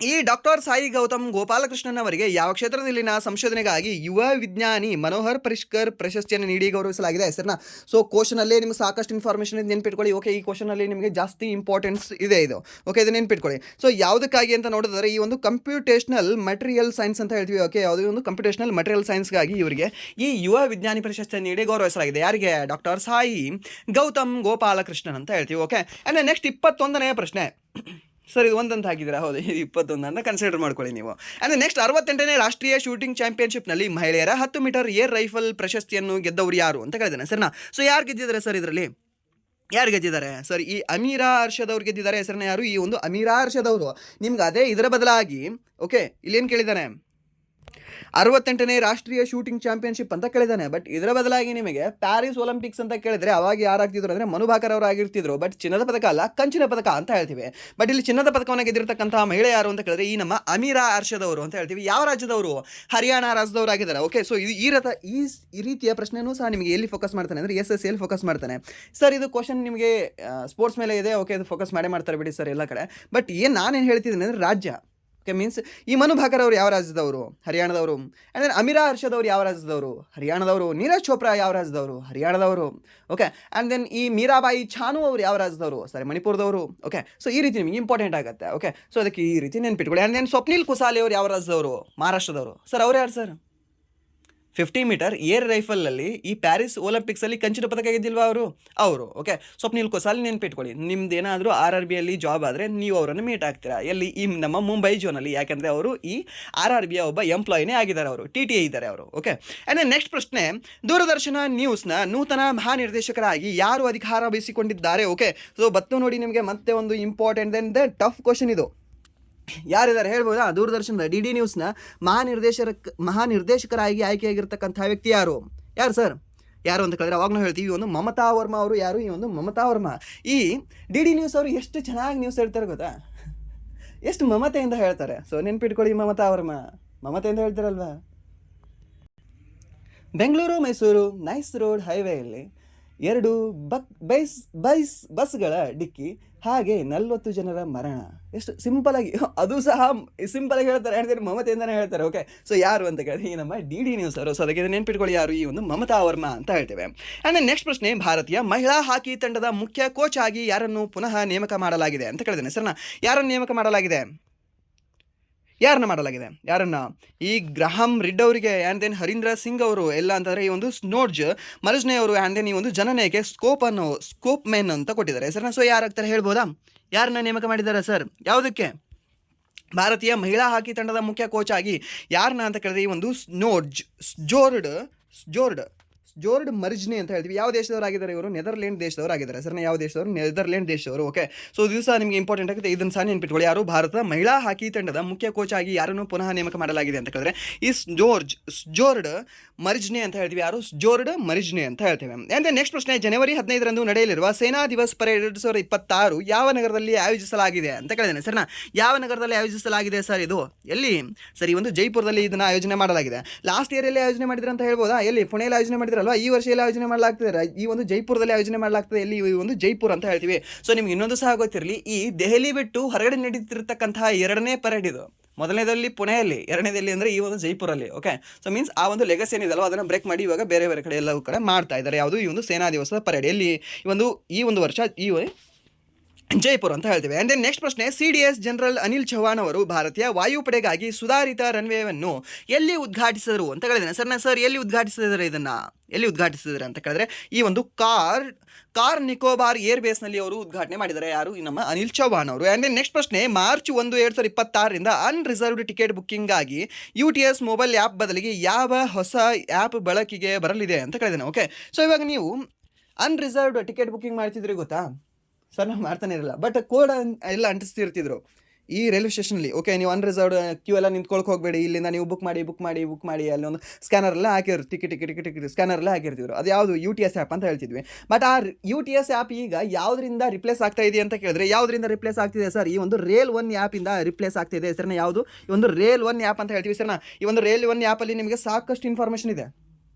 ಈ ಡಾಕ್ಟರ್ ಸಾಯಿ ಗೌತಮ್ ಗೋಪಾಲಕೃಷ್ಣನ್ ಅವರಿಗೆ ಯಾವ ಕ್ಷೇತ್ರದಲ್ಲಿನ ಸಂಶೋಧನೆಗಾಗಿ ಯುವ ವಿಜ್ಞಾನಿ ಮನೋಹರ್ ಪರಿಷ್ಕರ್ ಪ್ರಶಸ್ತಿಯನ್ನು ನೀಡಿ ಗೌರವಿಸಲಾಗಿದೆ ಹೆಸರನ್ನ? ಸೊ ಕ್ವಶನಲ್ಲೇ ನಿಮ್ಗೆ ಸಾಕಷ್ಟು ಇನ್ಫಾರ್ಮೇಷನ್ ಇದೆ, ನೆನ್ಪಿಟ್ಕೊಳ್ಳಿ. ಓಕೆ, ಈ ಕ್ವಶನಲ್ಲಿ ನಿಮಗೆ ಜಾಸ್ತಿ ಇಂಪಾರ್ಟೆನ್ಸ್ ಇದೆ ಇದು. ಓಕೆ, ಇದು ನೆನ್ಪಿಟ್ಕೊಳ್ಳಿ. ಸೊ ಯಾವುದಕ್ಕಾಗಿ ಅಂತ ನೋಡಿದ್ರೆ ಈ ಒಂದು ಕಂಪ್ಯೂಟೇಷನಲ್ ಮಟೀರಿಯಲ್ ಸೈನ್ಸ್ ಅಂತ ಹೇಳ್ತೀವಿ. ಓಕೆ, ಯಾವುದೇ ಒಂದು ಕಂಪ್ಯೂಟೇಷನಲ್ ಮಟೀರಿಯಲ್ ಸೈನ್ಸ್ಗಾಗಿ ಇವರಿಗೆ ಈ ಯುವ ವಿಜ್ಞಾನಿ ಪ್ರಶಸ್ತಿಯನ್ನು ನೀಡಿ ಗೌರವಿಸಲಾಗಿದೆ. ಯಾರಿಗೆ? ಡಾಕ್ಟರ್ ಸಾಯಿ ಗೌತಮ್ ಗೋಪಾಲಕೃಷ್ಣನ್ ಅಂತ ಹೇಳ್ತೀವಿ. ಓಕೆ, ಆ್ಯಂಡ್ ನೆಕ್ಸ್ಟ್ 21ನೇ ಪ್ರಶ್ನೆ. ಸರ್, ಇದು ಒಂದಂತ ಹಾಕಿದ್ದೀರಾ? ಹೌದು, ಇದು 21 ಅಂತ ಕನ್ಸಿಡರ್ ಮಾಡ್ಕೊಳ್ಳಿ ನೀವು. ಅಂದರೆ ನೆಕ್ಸ್ಟ್ 68ನೇ ರಾಷ್ಟ್ರೀಯ ಶೂಟಿಂಗ್ ಚಾಂಪಿಯನ್ಶಿಪ್ನಲ್ಲಿ ಮಹಿಳೆಯರ 10 ಮೀಟರ್ ಏರ್ ರೈಫಲ್ ಪ್ರಶಸ್ತಿಯನ್ನು ಗೆದ್ದವರು ಯಾರು ಅಂತ ಕೇಳಿದ್ದೇನೆ ಸರ್ನಾ. ಸೊ ಯಾರು ಗೆದ್ದಿದ್ದಾರೆ ಸರ್ ಇದರಲ್ಲಿ? ಯಾರು ಗೆದ್ದಿದ್ದಾರೆ ಸರ್? ಈ ಅಮೀರಾ ಅರ್ಷದ್ ಅವ್ರು ಗೆದ್ದಿದ್ದಾರೆ. ಹೆಸರನ್ನ ಯಾರು? ಈ ಒಂದು ಅಮೀರಾ ಅರ್ಷದ್ ಅವರು. ನಿಮ್ಗೆ ಅದೇ ಇದರ ಬದಲಾಗಿ ಓಕೆ ಇಲ್ಲೇನು ಕೇಳಿದ್ದಾನೆ? 68ನೇ ರಾಷ್ಟ್ರೀಯ ಶೂಟಿಂಗ್ ಚಾಂಪಿಯನ್ಶಿಪ್ ಅಂತ ಕೇಳಿದ್ದಾನೆ. ಬಟ್ ಇದರ ಬದಲಾಗಿ ನಿಮಗೆ ಪ್ಯಾರಿಸ್ ಒಲಿಂಪಿಕ್ಸ್ ಅಂತ ಕೇಳಿದ್ರೆ ಅವಾಗ ಯಾರಾಗ್ತಿದ್ರು ಅಂದರೆ ಮನು ಭಾಕರ್ ಅವರು ಆಗಿರ್ತಿದ್ರು. ಬಟ್ ಚಿನ್ನದ ಪದಕ ಅಲ್ಲ, ಕಂಚಿನ ಪದಕ ಅಂತ ಹೇಳ್ತೀವಿ. ಬಟ್ ಇಲ್ಲಿ ಚಿನ್ನದ ಪದಕವನ್ನು ಗೆದ್ದಿರತಕ್ಕಂತಹ ಮಹಿಳೆ ಯಾರು ಅಂತ ಕೇಳಿದ್ರೆ ಈ ನಮ್ಮ ಅಮೀರಾ ಅರ್ಷದ್ ಅವರು ಅಂತ ಹೇಳ್ತೀವಿ. ಯಾವ ರಾಜ್ಯದವರು? ಹರಿಯಾಣ ರಾಜ್ಯದವರು ಆಗಿದ್ದಾರೆ. ಓಕೆ, ಸೊ ಇದು ಈ ರೀತಿಯ ಪ್ರಶ್ನೆನೂ ಸಹ ನಿಮಗೆ ಎಲ್ಲಿ ಫೋಕಸ್ ಮಾಡ್ತಾನೆ ಅಂದರೆ SSL ಫೋಕಸ್ ಮಾಡ್ತಾನೆ. ಸರ್, ಇದು ಕ್ವಶನ್ ನಿಮಗೆ ಸ್ಪೋರ್ಟ್ಸ್ ಮೇಲೆ ಇದೆ. ಓಕೆ, ಇದು ಫೋಕಸ್ ಮಾಡ್ತಾರೆ ಬಿಡಿ ಸರ್ ಎಲ್ಲ ಕಡೆ. ಬಟ್ ನಾನೇನು ಹೇಳ್ತಿದ್ದೀನಿ ಅಂದರೆ ರಾಜ್ಯ. ಓಕೆ, ಮೀನ್ಸ್ ಈ ಮನು ಭಾಕರ್ ಅವರು ಯಾವ ರಾಜ್ಯದವರು? ಹರಿಯಾಣದವರು. ಆ್ಯಂಡ್ ದೆನ್ ಅಮೀರಾ ಅರ್ಷದ್ ಅವರು ಯಾವ ರಾಜ್ಯದವರು? ಹರಿಯಾಣದವರು. ನೀರಜ್ ಚೋಪ್ರಾ ಯಾವ ರಾಜ್ಯದವರು? ಹರಿಯಾಣದವರು. ಓಕೆ, ಆ್ಯಂಡ್ ದೆನ್ ಈ ಮೀರಾಬಾಯಿ ಚಾನು ಅವರು ಯಾವ ರಾಜ್ಯದವರು? ಸರಿ, ಮಣಿಪುರದವರು. ಓಕೆ, ಸೊ ಈ ರೀತಿ ನಿಮಗೆ ಇಂಪಾರ್ಟೆಂಟ್ ಆಗುತ್ತೆ. ಓಕೆ, ಸೊ ಅದಕ್ಕೆ ಈ ರೀತಿ ನೆನ್ಪಿಟ್ಕೊಳ್ಳಿ. ಆ್ಯಂಡ್ ದೆನ್ ಸ್ವಪ್ನಿಲ್ ಕುಸಾಲಿ ಅವರು ಯಾವ ರಾಜ್ಯದವರು? ಮಹಾರಾಷ್ಟ್ರದವರು. ಸರ್, ಅವ್ರು ಯಾರು ಸರ್? 50 ಮೀಟರ್ ಏರ್ ರೈಫಲಲ್ಲಿ ಈ ಪ್ಯಾರಿಸ್ ಒಲಿಂಪಿಕ್ಸಲ್ಲಿ ಕಂಚಿನ ಪದಕ ಗೆದ್ದಿಲ್ವಾ ಅವರು? ಓಕೆ, ಸ್ವಪ್ನಿಲ್ ಕುಸಾಲಿ ನೆನ್ಪಿಟ್ಕೊಳ್ಳಿ. ನಿಮ್ದು ಏನಾದರೂ RRBಯಲ್ಲಿ ಜಾಬ್ ಆದರೆ ನೀವು ಅವರನ್ನು ಮೀಟ್ ಆಗ್ತೀರಾ. ಎಲ್ಲಿ? ಈ ನಮ್ಮ ಮುಂಬೈ ಜೋನಲ್ಲಿ. ಯಾಕೆಂದರೆ ಅವರು ಈ RRBಯ ಒಬ್ಬ ಎಂಪ್ಲಾಯಿನೇ ಆಗಿದ್ದಾರೆ. ಅವರು TTA ಇದ್ದಾರೆ ಅವರು. ಓಕೆ, ಆ್ಯಂಡ್ ನೆಕ್ಸ್ಟ್ ಪ್ರಶ್ನೆ, ದೂರದರ್ಶನ ನ್ಯೂಸ್ನ ನೂತನ ಮಹಾನಿರ್ದೇಶಕರಾಗಿ ಯಾರು ಅಧಿಕಾರ ವಹಿಸಿಕೊಂಡಿದ್ದಾರೆ? ಓಕೆ, ಸೊ ಬತ್ತು ನೋಡಿ ನಿಮಗೆ ಮತ್ತೆ ಒಂದು important then the tough question ಇದು. ಯಾರಿದ್ದಾರೆ ಹೇಳ್ಬೋದಾ? ದೂರದರ್ಶನದ DD ನ್ಯೂಸ್ನ ಮಹಾನಿರ್ದೇಶಕರಾಗಿ ಆಯ್ಕೆಯಾಗಿರ್ತಕ್ಕಂಥ ವ್ಯಕ್ತಿ ಯಾರು ಸರ್? ಯಾರು ಅಂತ ಕೇಳಿದ್ರೆ ಅವಾಗ ನಾವು ಹೇಳ್ತೀವಿ ಒಂದು ಮಮತಾ ವರ್ಮಾ ಅವರು. ಯಾರು? ಈ ಒಂದು ಮಮತಾ ವರ್ಮಾ. ಈ DD ನ್ಯೂಸ್ ಅವರು ಎಷ್ಟು ಚೆನ್ನಾಗಿ ನ್ಯೂಸ್ ಹೇಳ್ತಾರೆ ಗೊತ್ತಾ? ಎಷ್ಟು ಮಮತೆಯಿಂದ ಹೇಳ್ತಾರೆ. ಸೊ ನೆನ್ಪಿಟ್ಕೊಳ್ಳಿ, ಮಮತಾ ವರ್ಮಾ ಮಮತೆಯಿಂದ ಹೇಳ್ತಾರಲ್ವಾ. ಬೆಂಗಳೂರು ಮೈಸೂರು ನೈಸ್ ರೋಡ್ ಹೈವೇಯಲ್ಲಿ 2 ಬಸ್ಗಳ ಡಿಕ್ಕಿ, ಹಾಗೆ 40 ಜನರ ಮರಣ. ಎಷ್ಟು ಸಿಂಪಲಾಗಿ, ಅದು ಸಹ ಸಿಂಪಲಾಗಿ ಹೇಳ್ತಾರೆ. ಹೇಳಿದ್ರೆ ಮಮತೆಯಿಂದನೇ ಹೇಳ್ತಾರೆ. ಓಕೆ, ಸೊ ಯಾರು ಅಂತ ಕೇಳಿದ್ರೆ ಈ ನಮ್ಮ DD ನ್ಯೂಸ್ ಅವರು. ಸೊ ಅದಕ್ಕೆ ನೆನ್ಪಿಟ್ಕೊಳ್ಳಿ ಯಾರು? ಈ ಒಂದು ಮಮತಾ ವರ್ಮಾ ಅಂತ ಹೇಳ್ತೇವೆ. ಆ್ಯಂಡ್ ನೆಕ್ಸ್ಟ್ ಪ್ರಶ್ನೆ, ಭಾರತೀಯ ಮಹಿಳಾ ಹಾಕಿ ತಂಡದ ಮುಖ್ಯ ಕೋಚ್ ಆಗಿ ಯಾರನ್ನು ಪುನಃ ನೇಮಕ ಮಾಡಲಾಗಿದೆ ಅಂತ ಕೇಳಿದ್ದೇನೆ ಸರ್ನ. ಯಾರನ್ನು ನೇಮಕ ಮಾಡಲಾಗಿದೆ? ಯಾರನ್ನ ಮಾಡಲಾಗಿದೆ, ಯಾರನ್ನ? ಈ ಗ್ರಹಾಂ ರಿಡ್ ಅವರಿಗೆ ಆ್ಯಂಡ್ ದೆನ್ ಹರೀಂದ್ರ ಸಿಂಗ್ ಅವರು ಎಲ್ಲ ಅಂತಂದರೆ ಈ ಒಂದು ಸ್ನೋಡ್ಜ್ ಮರ್ಜ್ನೆ ಅವರು ಆ್ಯಂಡ್ ದೆನ್ ಈ ಒಂದು ಜನನೇಕೆ ಸ್ಕೋಪ್ ಮೆನ್ ಅಂತ ಕೊಟ್ಟಿದ್ದಾರೆ ಹೆಸರನ್ನ. ಸೊ ಯಾರಾಗ್ತಾರೆ ಹೇಳ್ಬೋದಾ? ಯಾರನ್ನ ನೇಮಕ ಮಾಡಿದ್ದಾರೆ ಸರ್? ಯಾವುದಕ್ಕೆ? ಭಾರತೀಯ ಮಹಿಳಾ ಹಾಕಿ ತಂಡದ ಮುಖ್ಯ ಕೋಚ್ ಆಗಿ ಯಾರನ್ನ ಅಂತ ಕೇಳಿದ್ರೆ ಈ ಒಂದು ಜೋರ್ಡ್ ಮರ್ಜ್ನೆ ಅಂತ ಹೇಳ್ತೀವಿ. ಯಾವ ದೇಶದವರಾಗಿದ್ದಾರೆ ಇವರು? ನೆದರ್ಲ್ಯಾಂಡ್ ದೇಶದವರಾಗಿದ್ದಾರೆ ಸರ್. ಯಾವ ದೇಶದವರು? ನೆದರ್ಲ್ಯಾಂಡ್ ದೇಶದವರು. ಓಕೆ, ಸೊ ಇದು ಸಹ ನಿಮಗೆ ಇಂಪಾರ್ಟೆಂಟ್ ಆಗುತ್ತೆ, ಇದನ್ನು ಸಹ ನೆನ್ಪಿಟ್ಕೊಳ್ಳಿ. ಯಾರು? ಭಾರತದ ಮಹಿಳಾ ಹಾಕಿ ತಂಡದ ಮುಖ್ಯ ಕೋಚ್ ಆಗಿ ಯಾರನ್ನು ಪುನಃ ನೇಮಕ ಮಾಡಲಾಗಿದೆ ಅಂತ ಕೇಳಿದ್ರೆ ಈ ಜೋರ್ಡ್ ಮರ್ಜ್ನೆ ಅಂತ ಹೇಳ್ತೀವಿ. ಯಾರು? ಜೋರ್ಡ್ ಮರ್ಜ್ನೆ ಅಂತ ಹೇಳ್ತೇವೆ. ಅಂದರೆ ನೆಕ್ಸ್ಟ್ ಪ್ರಶ್ನೆ, ಜನವರಿ 15ರಂದು ನಡೆಯಲಿರುವ ಸೇನಾ ದಿವಸ್ ಪರೇಡ್ 2026 ಯಾವ ನಗರದಲ್ಲಿ ಆಯೋಜಿಸಲಾಗಿದೆ ಅಂತ ಕೇಳಿದ್ದೇನೆ ಸರ್ನ. ಯಾವ ನಗರದಲ್ಲಿ ಆಯೋಜಿಸಲಾಗಿದೆ ಸರ್? ಇದು ಎಲ್ಲಿ ಸರ್? ಈ ಒಂದು ಜೈಪುರದಲ್ಲಿ ಇದನ್ನು ಆಯೋಜನೆ ಮಾಡಲಾಗಿದೆ. ಲಾಸ್ಟ್ ಇಯರ್ ಎಲ್ಲಿ ಆಯೋಜನೆ ಮಾಡಿದ್ರೆ ಅಂತ ಹೇಳ್ಬೋದಾ? ಎಲ್ಲಿ? ಪುಣೆಯಲ್ಲಿ ಆಯೋಜನೆ ಮಾಡಿದ್ರಲ್ವಾ? ಈ ವರ್ಷ ಎಲ್ಲ ಆಯೋಜನೆ ಮಾಡಲಾಗ್ತದೆ, ಈ ಒಂದು ಜೈಪುರದಲ್ಲಿ ಆಯೋಜನೆ ಮಾಡಲಾಗ್ತದೆ. ಎಲ್ಲಿ? ಈ ಒಂದು ಜೈಪುರ ಅಂತ ಹೇಳ್ತೀವಿ. ಸೊ ನಿಮ್ಗೆ ಇನ್ನೊಂದು ಸಹ ಗೊತ್ತಿರಲಿ, ಈ ದೆಹಲಿ ಬಿಟ್ಟು ಹೊರಗಡೆ ನಡೀತಿರ್ತಕ್ಕಂತಹ 2ನೇ ಪರೇಡ್ ಇದು. ಮೊದಲನೇದಲ್ಲಿ ಪುಣೆಯಲ್ಲಿ, 2ನೇದಲ್ಲಿ ಅಂದರೆ ಈ ಒಂದು ಜೈಪುರಲ್ಲಿ. ಓಕೆ, ಸೊ ಮೀನ್ಸ್ ಆ ಒಂದು ಲೆಗಸಿ ಏನಿದೆಯಲ್ಲ ಅದನ್ನು ಬ್ರೇಕ್ ಮಾಡಿ ಇವಾಗ ಬೇರೆ ಬೇರೆ ಕಡೆ ಎಲ್ಲವೂ ಕಡೆ ಮಾಡ್ತಾ ಇದ್ದಾರೆ. ಯಾವುದು? ಈ ಒಂದು ಸೇನಾ ದಿವಸದ ಪರೇಡ್ ಎಲ್ಲಿ? ಈ ಒಂದು ವರ್ಷ ಜೈಪುರ್ ಅಂತ ಹೇಳ್ತೀವಿ. ಆ್ಯಂಡ್ ದೆನ್ ನೆಕ್ಸ್ಟ್ ಪ್ರಶ್ನೆ, CDS ಜನರಲ್ ಅನಿಲ್ ಚೌಹಾಣ್ ಅವರು ಭಾರತೀಯ ವಾಯುಪಡೆಗಾಗಿ ಸುಧಾರಿತ ರನ್ವೇವನ್ನು ಎಲ್ಲಿ ಉದ್ಘಾಟಿಸಿದರು ಅಂತ ಕೇಳಿದ್ದೇನೆ ಸರ್. ಎಲ್ಲಿ ಉದ್ಘಾಟಿಸಿದ್ದಾರೆ ಇದನ್ನು? ಎಲ್ಲಿ ಉದ್ಘಾಟಿಸಿದ್ದಾರೆ ಅಂತ ಕೇಳಿದ್ರೆ ಈ ಒಂದು ಕಾರ್ ನಿಕೋಬಾರ್ ಏರ್ ಬೇಸ್ನಲ್ಲಿ ಅವರು ಉದ್ಘಾಟನೆ ಮಾಡಿದ್ದಾರೆ. ಯಾರು? ನಮ್ಮ ಅನಿಲ್ ಚೌಹಾಣ್ ಅವರು. ಆ್ಯಂಡ್ ದೆನ್ ನೆಕ್ಸ್ಟ್ ಪ್ರಶ್ನೆ, ಮಾರ್ಚ್ 1, 2026ರಿಂದ ಅನ್ರಿಸರ್ವ್ಡ್ ಟಿಕೆಟ್ ಬುಕ್ಕಿಂಗ್ಗಾಗಿ UTS ಮೊಬೈಲ್ ಆ್ಯಪ್ ಬದಲಿಗೆ ಯಾವ ಹೊಸ ಆ್ಯಪ್ ಬಳಕೆಗೆ ಬರಲಿದೆ ಅಂತ ಕೇಳಿದ್ದೇನೆ. ಓಕೆ, ಸೊ ಇವಾಗ ನೀವು ಅನ್ರಿಸರ್ವ್ಡ್ ಟಿಕೆಟ್ ಬುಕ್ಕಿಂಗ್ ಮಾಡ್ತಿದ್ರಿ ಗೊತ್ತಾ ಸರ್? ನಾವು ಮಾಡ್ತಾನೆ ಇರಲ್ಲ, ಬಟ್ ಕೋಡ್ ಎಲ್ಲ ಅಂಟಿಸ್ತಿರ್ತಿದ್ರು ಈ ರೈಲ್ವೆ ಸ್ಟೇಷನಲ್ಲಿ. ಓಕೆ, ನೀವು ಅನ್ರಿಸರ್ವ್ಡ್ ಕ್ಯೂ ಎಲ್ಲ ನಿಂತ್ಕೊಳಕ್ಕೆ ಹೋಗಬೇಡಿ, ಇಲ್ಲಿಂದ ನೀವು ಬುಕ್ ಮಾಡಿ ಅಲ್ಲಿ ಒಂದು ಸ್ಕ್ಯಾನರ್ ಎಲ್ಲ ಹಾಕಿದ್ರು, ಟಿಕೆಟ್ ಸ್ಕ್ಯಾನರ್ ಎಲ್ಲ ಹಾಕಿರ್ತಿದ್ರು. ಅದು ಯಾವುದು? UTS ಆ್ಯಪ್ ಅಂತ ಹೇಳ್ತಿದ್ವಿ. ಬಟ್ ಆ UTS ಆ್ಯಪ್ ಈಗ ಯಾವುದರಿಂದ ರಿಪ್ಲೇಸ್ ಆಗ್ತಾ ಇದೆ ಅಂತ ಕೇಳಿದ್ರೆ ಯಾವುದರಿಂದ ರಿಪ್ಲೇಸ್ ಆಗ್ತಿದೆ ಸರ್? ಈ ಒಂದು ರೇಲ್ 1 ಆ್ಯಪಿಂದ ರಿಪ್ಲೇಸ್ ಆಗ್ತಿದೆ ಸರ್ನ. ಯಾವುದು? ಈ ಒಂದು ರೇಲ್ 1 ಆ್ಯಪ್ ಅಂತ ಹೇಳ್ತೀವಿ ಸರ್ನ. ಈ ಒಂದು ರೇಲ್ 1 ಆ್ಯಪಲ್ಲಿ ನಿಮಗೆ ಸಾಕಷ್ಟು ಇನ್ಫಾರ್ಮೇಷನ್ ಇದೆ,